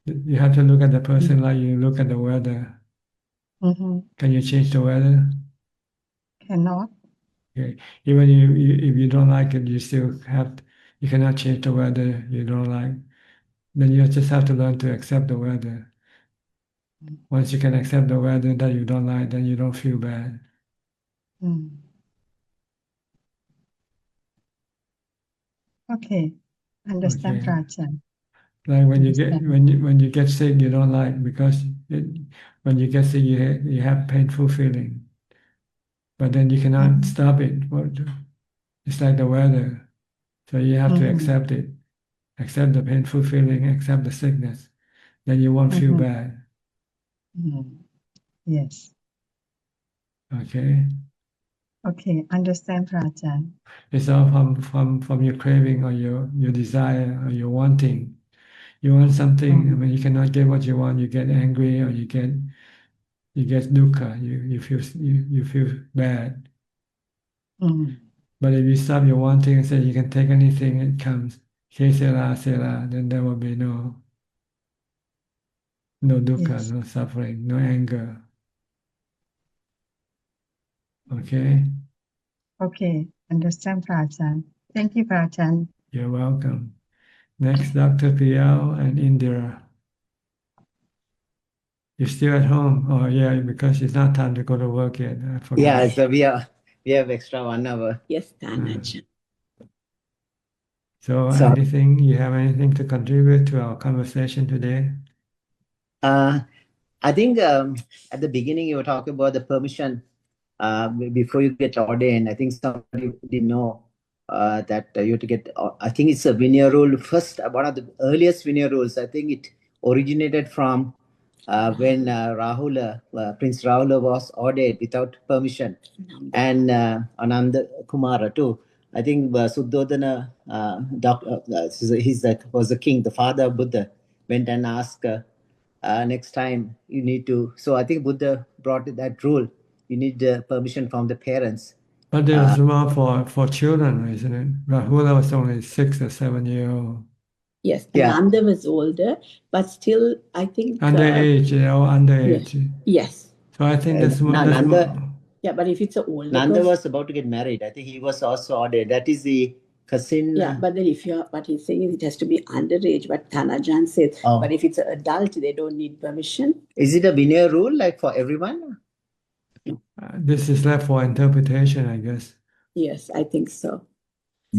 You have to look at the person like you look at the weather. Mm-hmm. Can you change the weather? Cannot. Okay. Even if you don't like it, you cannot change the weather you don't like. Then you just have to learn to accept the weather. Once you can accept the weather that you don't like, then you don't feel bad. Mm. Okay, understand, Okay. Prajaan. Like when you get sick, you don't like because when you get sick, you have painful feeling, but then you cannot stop it. It's like the weather, so you have to accept it, accept the painful feeling, accept the sickness. Then you won't feel bad. Yes. Okay. Okay, understand, Prajaan. It's all from your craving or your desire or your wanting. You want something, and when you cannot get what you want, you get angry or you get dukkha. You feel bad. But if you stop your wanting and say you can take anything, it comes. Sela, then there will be no dukkha, no suffering, no anger. Okay? Okay, understand, Prajaan. Thank you, Prajaan. You're welcome. Next, Dr. Piao and Indira. You're still at home? Oh, yeah, because it's not time to go to work yet. I forgot. Yeah, so we have extra 1 hour. Yes, Ajahn. So, So- you have anything to contribute to our conversation today? I think at the beginning you were talking about the permission before you get ordained. I think somebody didn't know that you have to get. I think it's a Vinaya rule. First, one of the earliest Vinaya rules. I think it originated from when Prince Rahula was ordained without permission, and Ananda Kumara too. I think Suddhodana, was the king, the father of Buddha, went and asked. Next time you need to. So I think Buddha brought that rule. You need permission from the parents. But there was more for children, isn't it? Rahula was only 6 or 7 years old. Yes, Yeah. Ananda was older, but still, I think. Underage, underage. Yes. So I think that's more. Yeah, but if it's an older Nanda person. was about to get married. I think he was also ordained. That is the cousin. Yeah, but then what he's saying is it has to be underage, what Ajahn says. Oh. But if it's an adult, they don't need permission. Is it a Vinaya rule like for everyone? This is left for interpretation, I guess. Yes, I think so.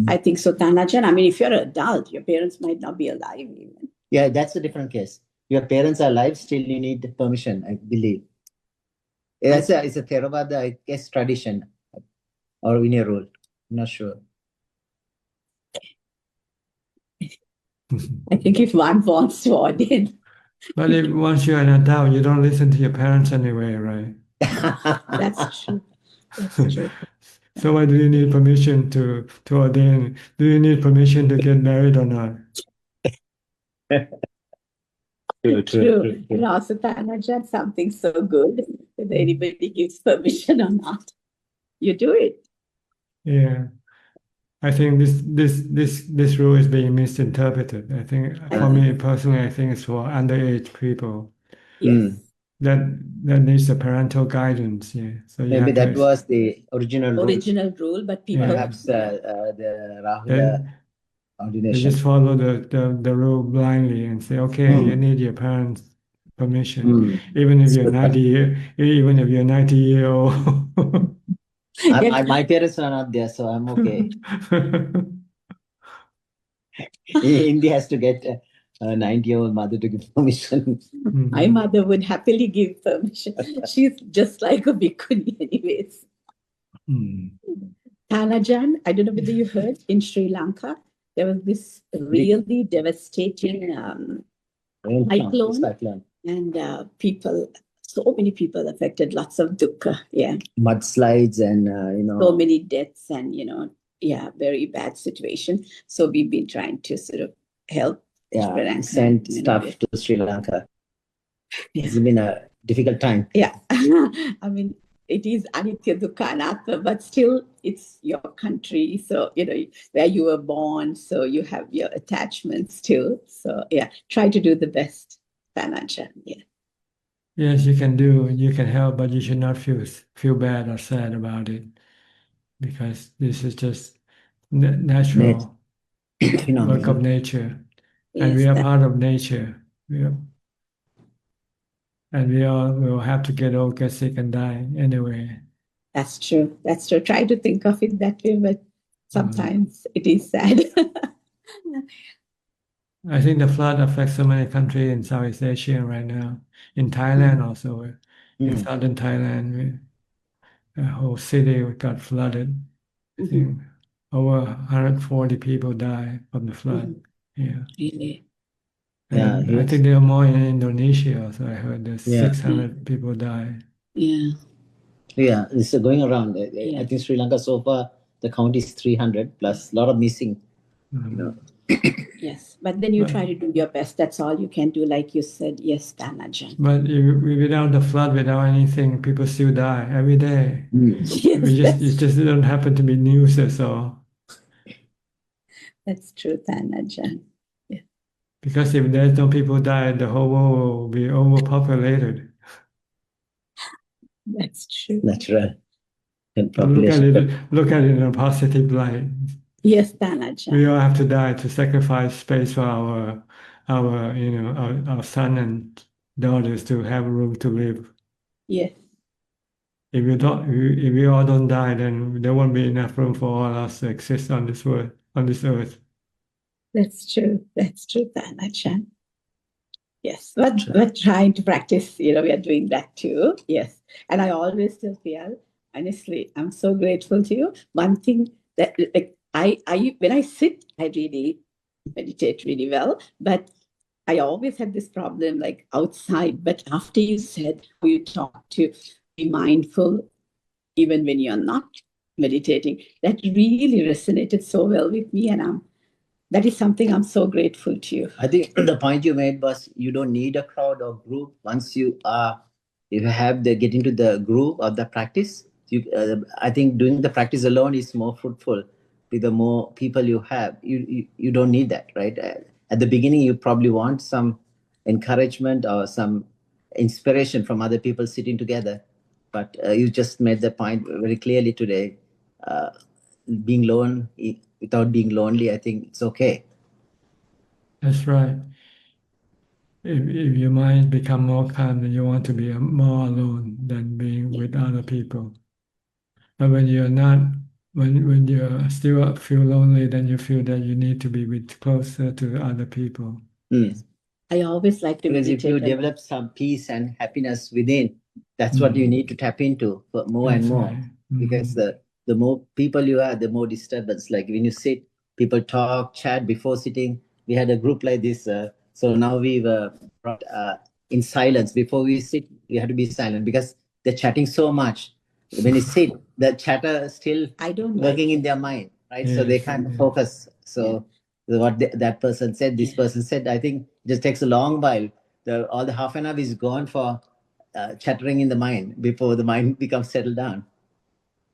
I think so, Tanajan. I mean, if you're an adult, your parents might not be alive even. Yeah, that's a different case. Your parents are alive, still you need permission, I believe. It's a Theravada, I guess, tradition or Vinaya rule. I'm not sure. I think if one wants to ordain. But if once you're an adult, you don't listen to your parents anyway, right? That's true. That's true. So why do you need permission to ordain? Do you need permission to get married or not? True. And also, Tanajan, something so good, whether anybody gives permission or not, you do it. Yeah. I think this rule is being misinterpreted. I think for me personally, I think it's for underage people. Yes. That needs a parental guidance. Yeah. So you Maybe have that to, was the original rule, but people perhaps the Rahula they ordination. just follow the rule blindly and say, okay, you need your parents' permission, even if you're 90 year old. My parents are not there, so I'm okay. India has to get a 90-year-old mother to give permission. My mother would happily give permission. She's just like a bhikkhuni anyways. Tanajan, I don't know whether you heard, in Sri Lanka, there was this really devastating cyclone. And so many people affected, lots of dukkha. Yeah. Mudslides and, so many deaths and, very bad situation. So we've been trying to sort of help. Send stuff to Sri Lanka. It's been a difficult time. Yeah. I mean, it is anitya dukkha anatta, but still it's your country. So, where you were born. So you have your attachment still. So try to do the best, Tanajan. Yeah. Yes, you can help, but you should not feel bad or sad about it, because this is just natural work of nature, and we are part of nature. And we all will have to get old, get sick, and die anyway. That's true. Try to think of it that way, but sometimes it is sad. I think the flood affects so many countries in Southeast Asia right now. In Thailand also, in southern Thailand, the whole city got flooded. I think over 140 people died from the flood. Yeah. Really? And I think there are more in Indonesia. So I heard there's 600 people died. Yeah. Yeah, it's going around. I think Sri Lanka so far, the count is 300 plus a lot of missing. Yes, but then you try to do your best. That's all you can do, like you said. Yes, Tanajan. But without the flood, without anything, people still die every day. It just don't happen to be news, that's all. That's true, Tanajan. Yeah. Because if there's no people die, the whole world will be overpopulated. That's true. Natural. Look at it in a positive light. Yes, Tanajan. We all have to die to sacrifice space for our son and daughters to have room to live. Yes. If we all don't die, then there won't be enough room for all us to exist on this earth. That's true, Tanajan. Yes, but we're trying to practice. We are doing that too. Yes, and I always still feel, honestly, I'm so grateful to you. One thing that, like, when I sit, I really meditate really well, but I always had this problem, like outside. But after you said, you talk to be mindful, even when you're not meditating, that really resonated so well with me, and that is something I'm so grateful to you. I think the point you made was you don't need a crowd or group. Once you get into the groove of the practice, I think doing the practice alone is more fruitful. With the more people you have, you don't need that, right? At the beginning, you probably want some encouragement or some inspiration from other people sitting together. But you just made the point very clearly today. Being alone, without being lonely, I think it's okay. That's right. If your mind become more calm, then you want to be more alone than being with others. other people. But when you're not, when you still feel lonely, then you feel that you need to be closer to other people. I always like to Because if you meditate. develop some peace and happiness within, that's what you need to tap into for more and That's more. right. Because the more people you are, the more disturbance. Like when you sit, people talk, chat before sitting. We had a group like this. So now we were brought in silence. Before we sit, we have to be silent because they're chatting so much. When you sit, the chatter is still working in their mind, right? So they can't focus. So what that person said, this person said, I think just takes a long while. All the half an hour is gone for chattering in the mind before the mind becomes settled down.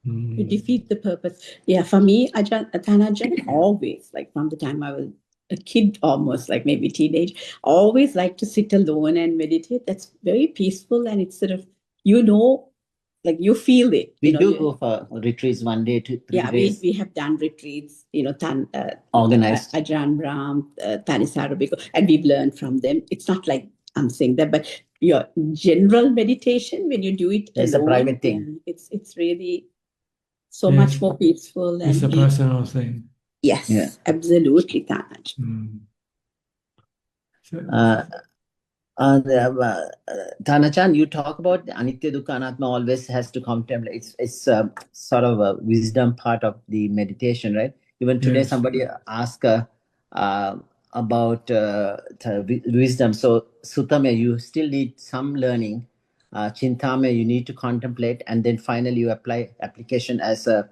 You defeat the purpose. Yeah, for me, Ajahn always, like from the time I was a kid, almost like maybe teenage, always like to sit alone and meditate. That's very peaceful, and it's sort of, like you feel it. We do go for retreats 1 day to 3 days. We have done retreats, Organized. Ajahn Brahm, Thanisaro Bhikkhu, and we've learned from them. It's not like I'm saying that, but your general meditation, when you do it It's alone, a private thing. It's really so much more peaceful. It's a personal thing. Yes, absolutely, Thanaj. Thanachan, you talk about Anitya Dukkha Anatma always has to contemplate. It's sort of a wisdom part of the meditation, right? Even today, somebody asked about wisdom. So, Sutame, you still need some learning. Chintame, you need to contemplate, and then finally you apply application as a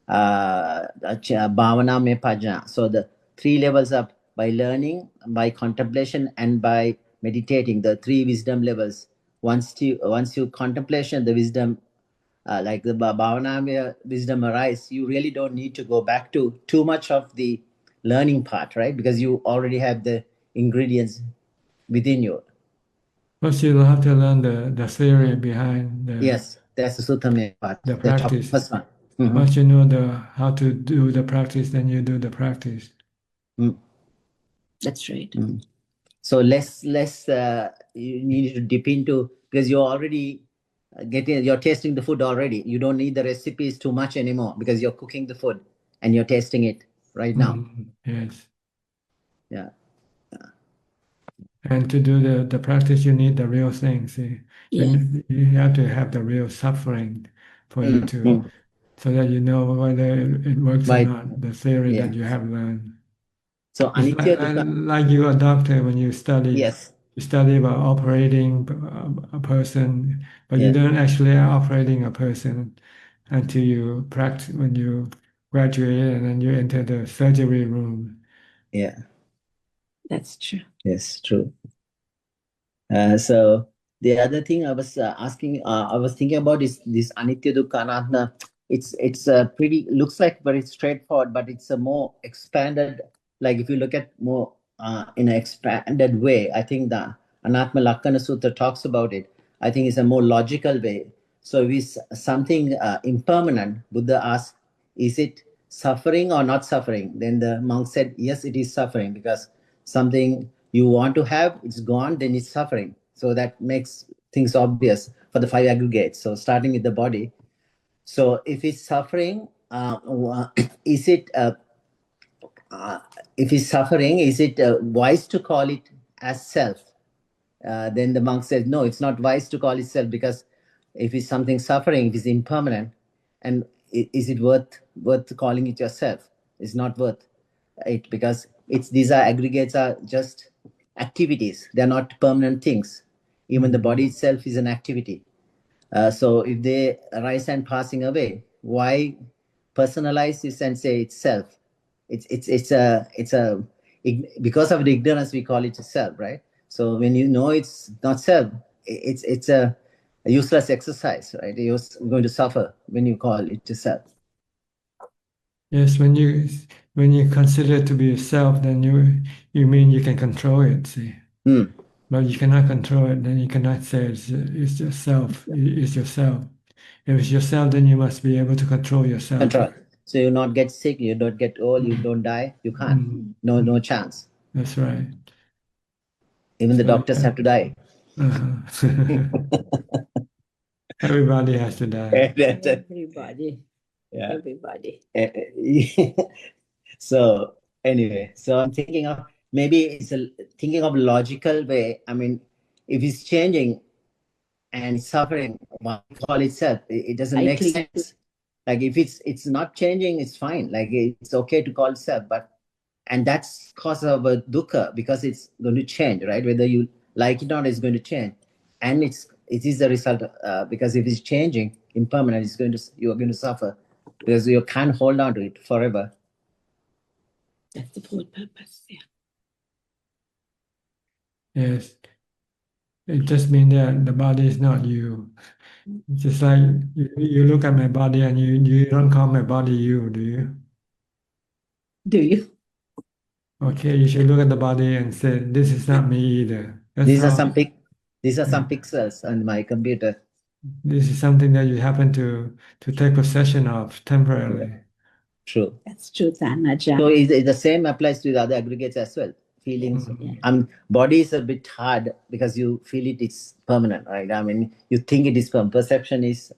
bhavana me pajna. So the 3 levels up by learning, by contemplation, and by meditating. The 3 wisdom levels. Once you contemplation, the wisdom, like the bhavana wisdom arise, you really don't need to go back to too much of the learning part, right? Because you already have the ingredients within you. First, you'll have to learn the theory behind the that's the Sutame part. The practice. First one. Once you know how to do the practice, then you do the practice. That's right. So less you need to dip into, because you're already you're tasting the food already. You don't need the recipes too much anymore because you're cooking the food and you're tasting it right now. Yes. Yeah. And to do the practice, you need the real thing. See, you have to have the real suffering for you to, so that you know whether it works or not. The theory that you have learned. So Anitya, like you a doctor when you study. Yes. You study about operating a person, but you don't actually operating a person until you practice when you graduate and then you enter the surgery room. Yeah. That's true. Yes, true. So the other thing I was asking, I was thinking about is this Anitya Dukkha Anatta. It's pretty, looks like very straightforward, but it's a more expanded, like if you look at more in an expanded way, I think the Anatma Lakkana Sutra talks about it. I think it's a more logical way. So if it's something impermanent, Buddha asked, is it suffering or not suffering? Then the monk said, yes, it is suffering, because something you want to have, it's gone, then it's suffering. So that makes things obvious for the 5 aggregates. So starting with the body. So if it's suffering, is it if it's suffering, is it wise to call it as self? Then the monk says, no, it's not wise to call it self, because if it's something suffering, it is impermanent, and is it worth calling it yourself? It's not worth it, because these aggregates are just activities. They're not permanent things. Even the body itself is an activity. So if they arise and passing away, why personalize this and say it's self? It's a because of the ignorance we call it self, right? So when you know it's not self, it's a useless exercise, right? You're going to suffer when you call it self. Yes, when you consider it to be a self, then you mean you can control it. See, but you cannot control it. Then you cannot say it's yourself. It's yourself. If it's yourself, then you must be able to control yourself. Control. So you not get sick, you don't get old, you don't die. You can't. No chance. That's right. Even the doctors have to die. Everybody has to die. Everybody. Yeah. Everybody. So anyway, so I'm thinking of maybe thinking of logical way. I mean, if it's changing and suffering, why call itself? It doesn't I make cling to- sense. Like if it's not changing, it's fine. Like it's okay to call itself, and that's cause of a dukkha because it's going to change, right? Whether you like it or not, it's going to change, and it is the result because if it's changing, impermanent, you are going to suffer because you can't hold on to it forever. That's the whole purpose. Yeah. Yes. It just means that the body is not you. It's just like you look at my body and you don't call my body you, do you? Do you? Okay, you should look at the body and say, this is not me either. That's These are how, some pixels on my computer. this is something that you happen to take possession of temporarily. True. That's true, Ajahn. So the same applies to the other aggregates as well. Feelings. Body is a bit hard because you feel it's permanent, right? I mean, you think it is permanent. Perception is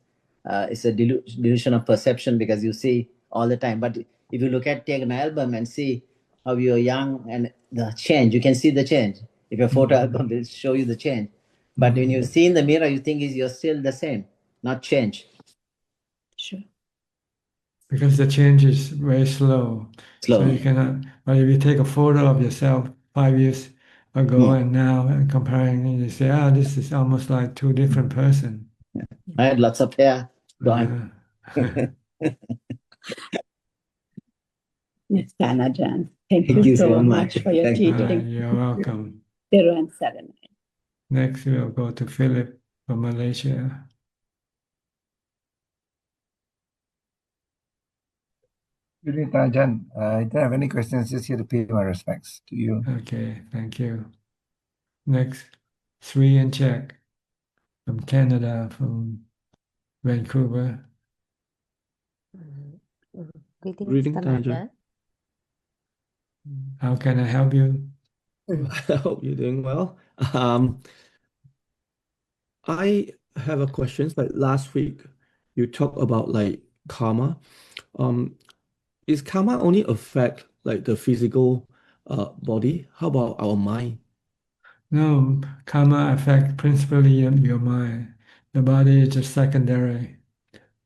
a delusion of perception because you see all the time. But if you take an album and see how you're young and the change, you can see the change. If your photo album will show you the change. But when you see in the mirror, you think you're still the same, not change. Sure. Because the change is very slow. Slow. So you cannot, but if you take a photo of yourself 5 years ago and now and comparing, and you say, this is almost like two different person. I had lots of hair gone. Yes, Ajahn. Thank you so much for your teaching. You're welcome. Teruan Saranai. Next, we'll go to Philip from Malaysia. Good evening, Ajahn. I don't have any questions, just here to pay my respects to you. Okay, thank you. Next, Sri and Czech from Canada, from Vancouver. Greetings, Ajahn. How can I help you? I hope you're doing well. I have a question. Like last week, you talked about like karma. Is karma only affect like the physical body? How about our mind? No, karma affects principally your mind. The body is just secondary.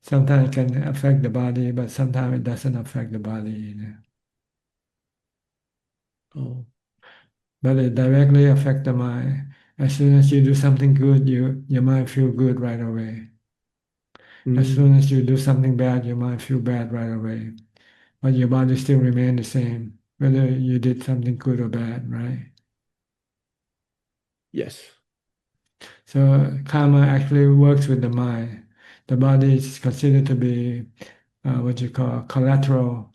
Sometimes it can affect the body, but sometimes it doesn't affect the body. Oh. But it directly affects the mind. As soon as you do something good, your mind feel good right away. As soon as you do something bad, your mind feel bad right away. But your body still remain the same, whether you did something good or bad, right? Yes. So karma actually works with the mind. The body is considered to be what you call collateral,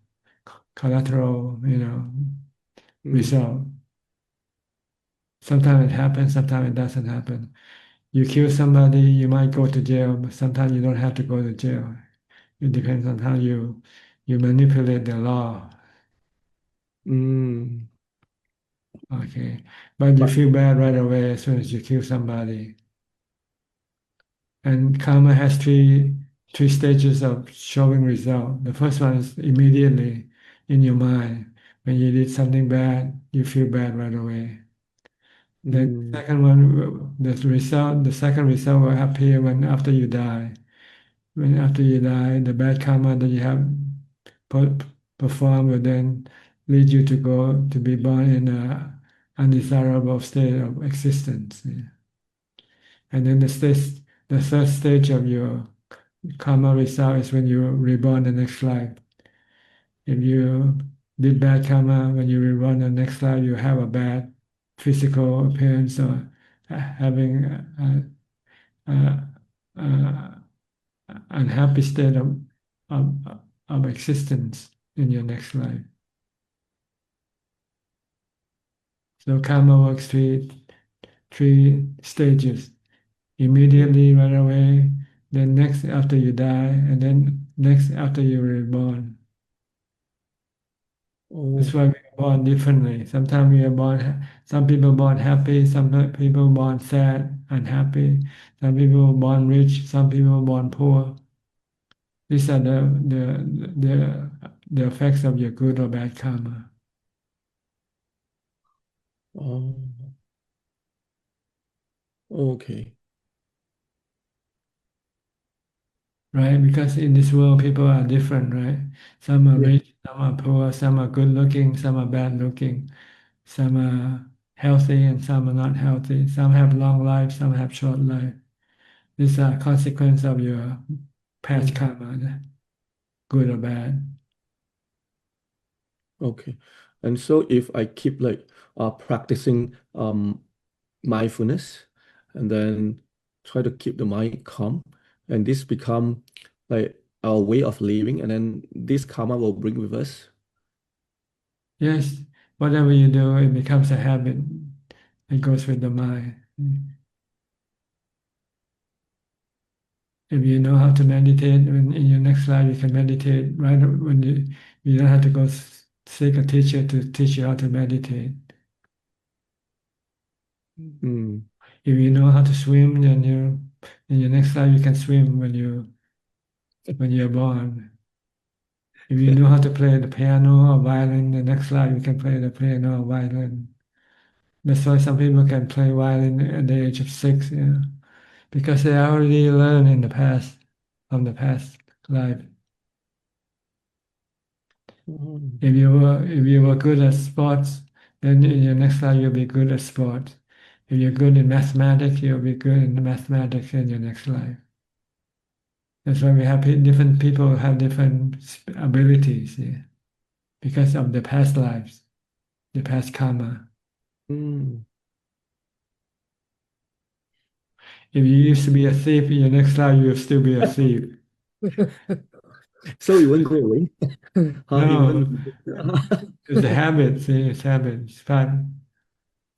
result. Sometimes it happens, sometimes it doesn't happen. You kill somebody, you might go to jail, but sometimes you don't have to go to jail. It depends on how you manipulate the law. Okay, but you feel bad right away as soon as you kill somebody. And karma has three stages of showing result. The first one is immediately in your mind. When you did something bad, you feel bad right away. The second one, the second result will appear when after you die. When after you die, the bad karma that you have performed will then lead you to go to be born in a undesirable state of existence. Yeah. And then the third stage of your karma result is when you're reborn the next life. If you did bad karma, when you reborn the next life, you have a bad physical appearance or having unhappy state of existence in your next life. So karma works three stages. Immediately, right away, then next after you die, and then next after you're reborn. That's why we're born differently. Sometimes we are born, some people born happy, some people born sad, unhappy, some people born rich, some people born poor. These are the effects of your good or bad karma. Oh, okay. Right? Because in this world, people are different, right? Some are Yeah. rich, some are poor, some are good looking, some are bad looking, some are healthy and some are not healthy. Some have long life, some have short life. These are consequence of your past karma, good or bad. Okay. And so if I keep like practicing mindfulness and then try to keep the mind calm, and this become like our way of living, and then this karma will bring with us. Yes, whatever you do, it becomes a habit. It goes with the mind. If you know how to meditate, in your next life you can meditate right when you don't have to go seek a teacher to teach you how to meditate. Mm. If you know how to swim, then in your next life you can swim when you're born. If you know how to play the piano or violin, the next life you can play the piano or violin. That's why some people can play violin at the age of 6, because they already learned in the past, from the past life. If you were good at sports, then in your next life you'll be good at sports. If you're good in mathematics, you'll be good in mathematics in your next life. That's why we have different people have different abilities, because of the past lives, the past karma. Mm. If you used to be a thief, in your next life you'll still be a thief. So it won't go away. No, it's a habit. See, it's habit. It's fun.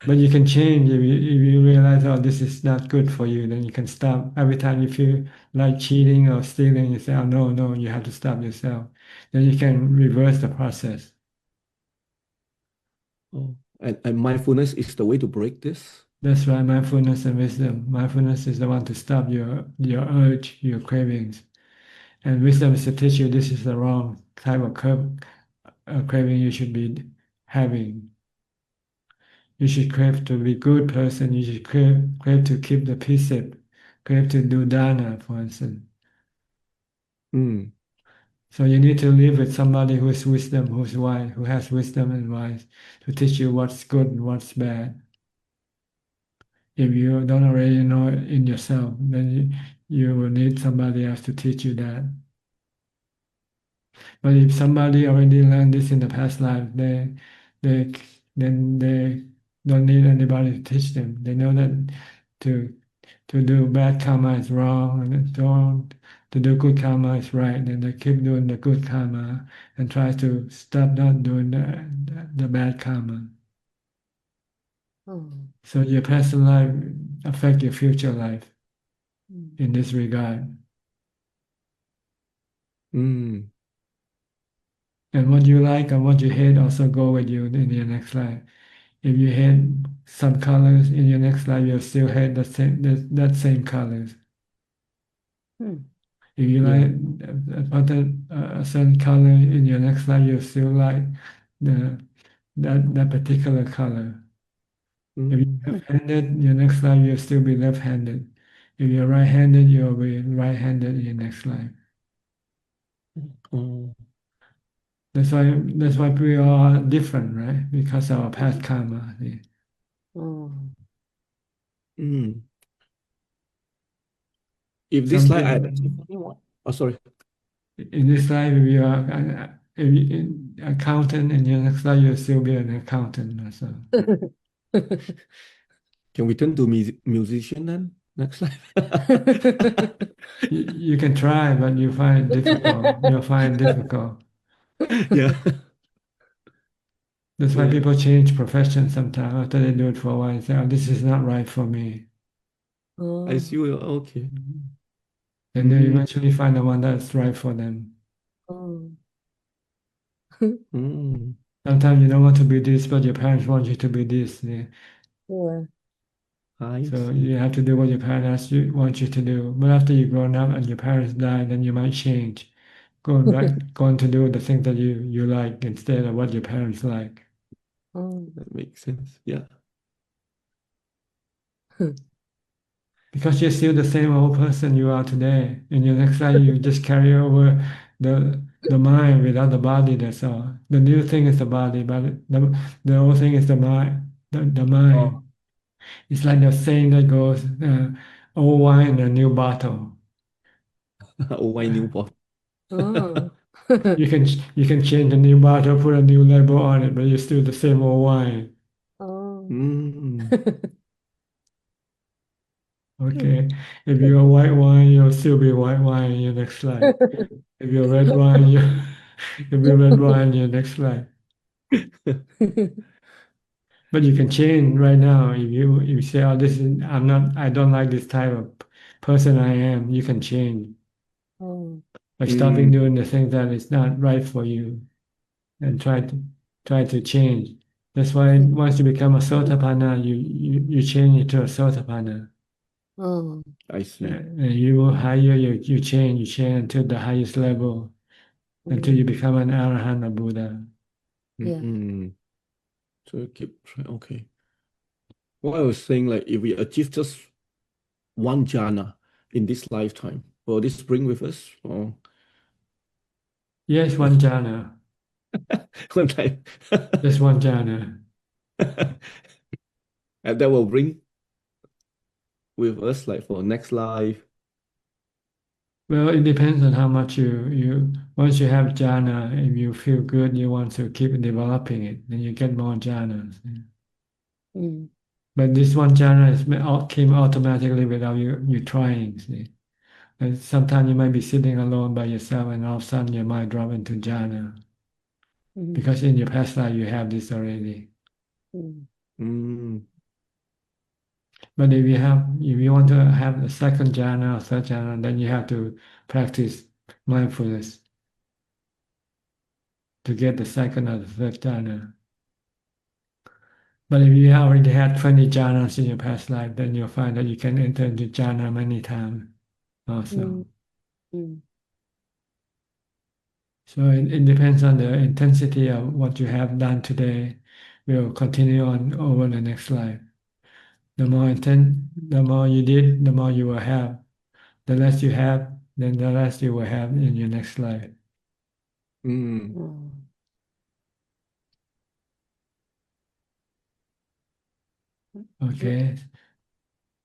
But you can change if you realize, oh, this is not good for you. Then you can stop. Every time you feel like cheating or stealing, you say, oh, no, no, you have to stop yourself. Then you can reverse the process. Oh, and mindfulness is the way to break this. That's why mindfulness and wisdom. Mindfulness is the one to stop your urge, your cravings. And wisdom is to teach you this is the wrong type of craving you should be having. You should crave to be good person. You should crave to keep the precept, crave to do dana, for instance. Mm. So you need to live with somebody who is wisdom, who's wise, who has wisdom and wise, to teach you what's good and what's bad. If you don't already know it in yourself, then you will need somebody else to teach you that. But if somebody already learned this in the past life, they then they don't need anybody to teach them. They know that to do bad karma is wrong, and to do good karma is right. And they keep doing the good karma and try to stop not doing the bad karma. Oh. So your past life affect your future life in this regard. Mm. And what you like and what you hate also go with you in your next life. If you hate some colors in your next life, you'll still hate that same colors. If you like a certain color in your next life, you'll still like that particular color. If you're left-handed, your next life you'll still be left-handed. If you're right-handed, you'll be right-handed in your next life. Oh. That's why we are different, right? Because of our past karma. See? Oh. Mm. If this Some life I people, achieve anyone. Oh, sorry. in this life, if you are an accountant, in your next life you'll still be an accountant. So. Can we turn to musician then next life? You can try, but you find it difficult. You'll find it difficult. Yeah. That's why Yeah. people change profession sometimes after they do it for a while and say, oh, this is not right for me. I see. Okay. And they eventually find the one that's right for them. Oh. Mm. Sometimes you don't want to be this, but your parents want you to be this. Yeah. Yeah. So you have to do what your parents want you to do. But after you grown up and your parents die, then you might change, going to do the things that you like instead of what your parents like. Oh. That makes sense. Yeah. Because you're still the same old person you are today. In your next life, you just carry over the mind without the body. That's all. The new thing is the body, but the old thing is the mind. The mind. It's like the saying that goes, old wine in a new bottle. Old wine, new bottle. Oh. You can change the new bottle, put a new label on it, but you're still the same old wine. Oh. Okay. If you're a white wine, you'll still be white wine in your next life. If you're red wine, you're red wine in your next life. But you can change right now. If you say, "Oh, I don't like this type of person I am," you can change Oh. by stopping doing the things that is not right for you, and try to change. That's why once you become a sotapanna, you change it to a sotapanna. Oh. I see. And you higher you change until the highest level, until you become an arahant or Buddha. Yeah. So keep trying. Okay. What I was saying, like if we achieve just one jhana in this lifetime, will this bring with us? Or Yes, one jhana. one time. Just one jhana. And that will bring with us like for next life. Well, it depends on how much you once you have jhana, if you feel good, you want to keep developing it, then you get more jhanas. Mm. But this one jhana came automatically without you trying. See? And sometimes you might be sitting alone by yourself, and all of a sudden your mind drop into jhana because in your past life you have this already. But if you want to have a second jhana or third jhana, then you have to practice mindfulness to get the second or the third jhana. But if you already had 20 jhanas in your past life, then you'll find that you can enter into jhana many times also. So it depends on the intensity of what you have done today. Will continue on over the next life. The more you did, the more you will have. The less you have, then the less you will have in your next life. Okay.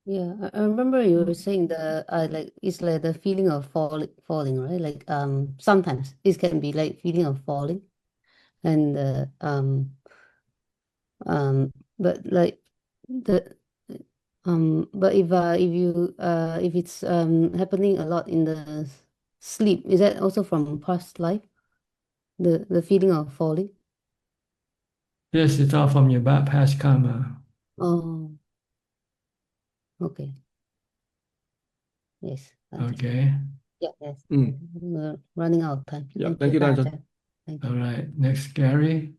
Yeah, I remember you were saying like it's like the feeling of falling, right? Like sometimes it can be like feeling of falling, and but like the but if it's happening a lot in the sleep, is that also from past life? The feeling of falling? Yes, it's all from your past karma. Oh, okay. Yes. Okay. Yeah, yes. We're running out of time. Yeah, Thank thank you, you, Ajahn. Ajahn. Thank you. All right. Next, Gary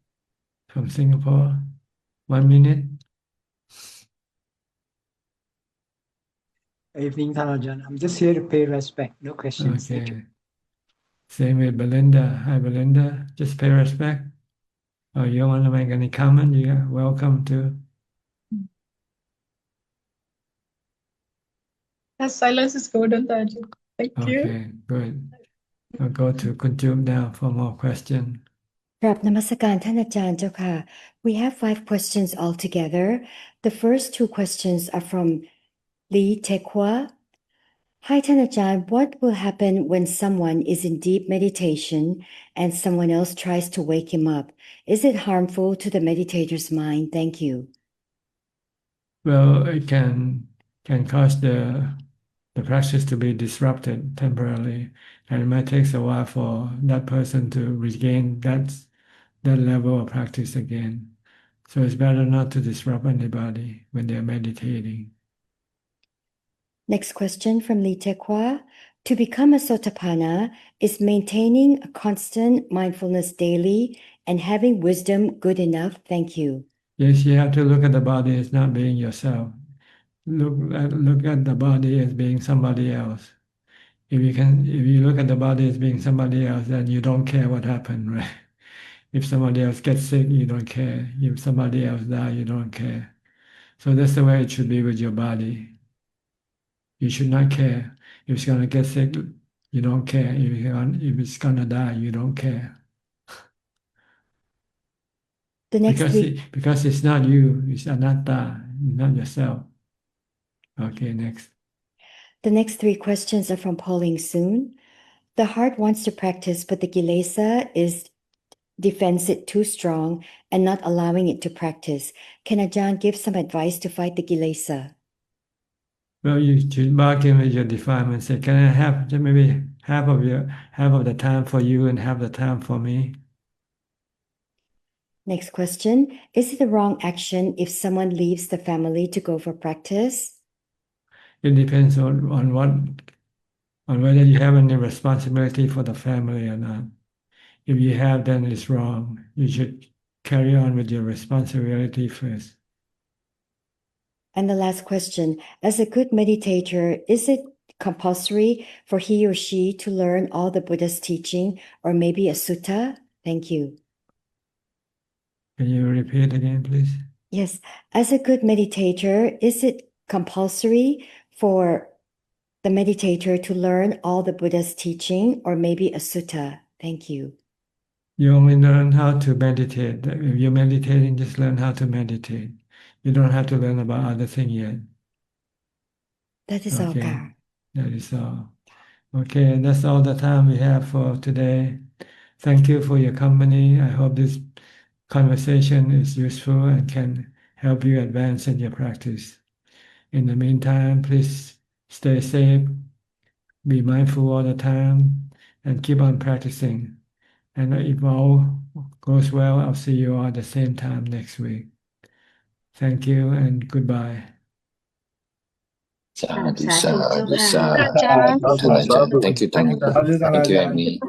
from Singapore. 1 minute. Evening, Thanajan. I'm just here to pay respect. No questions. Thank you. Okay. Same with Belinda. Hi, Belinda. Just pay respect. Oh, you want to make any comment? You're welcome to. Yes, silence is golden, Ajahn. Thank you. Okay, good. I'll go to Kunjub now for more questions. กราบนมัสการท่านอาจารย์เจ้าค่ะ We have 5 questions altogether. The first 2 questions are from Lee Tekwa. Hi ท่านอาจารย์ What will happen when someone is in deep meditation and someone else tries to wake him up? Is it harmful to the meditator's mind? Thank you. Well, it can cause the practice to be disrupted temporarily, and it might take a while for that person to regain that level of practice again. So it's better not to disrupt anybody when they're meditating. Next question from Lee Tekwa. To become a Sotapanna, is maintaining a constant mindfulness daily and having wisdom good enough? Thank you. Yes, you have to look at the body as not being yourself. Look at the body as being somebody else. If you look at the body as being somebody else, then you don't care what happened, right? If somebody else gets sick, you don't care. If somebody else dies, you don't care. So that's the way it should be with your body. You should not care. If it's gonna get sick, you don't care. If it's gonna die, you don't care. The next three. Because it's not you, it's anatta, it's not yourself. Okay, next. The next three questions are from Pauline Soon. The heart wants to practice, but the kilesa defends it too strong and not allowing it to practice. Can Ajahn give some advice to fight the kilesa? Well, you should bargain with your defilement. Say, can I have maybe half of the time for you and half the time for me? Next question. Is it a wrong action if someone leaves the family to go for practice? It depends on whether you have any responsibility for the family or not. If you have, then it's wrong. You should carry on with your responsibility first. And the last question. As a good meditator, is it compulsory for he or she to learn all the Buddha's teaching or maybe a sutta? Thank you. Can you repeat again, please? Yes. As a good meditator, is it compulsory for the meditator to learn all the Buddha's teaching or maybe a sutta? Thank you. You only learn how to meditate. If you're meditating, just learn how to meditate. You don't have to learn about other things yet. That is all, Ka. That is all. Okay, that's all the time we have for today. Thank you for your company. I hope this conversation is useful and can help you advance in your practice. In the meantime, please stay safe, be mindful all the time, and keep on practicing. And if all goes well, I'll see you all at the same time next week. Thank you and goodbye. Sadhu, sadhu, sadhu. Thank you, Ajahn. Thank you, Emily.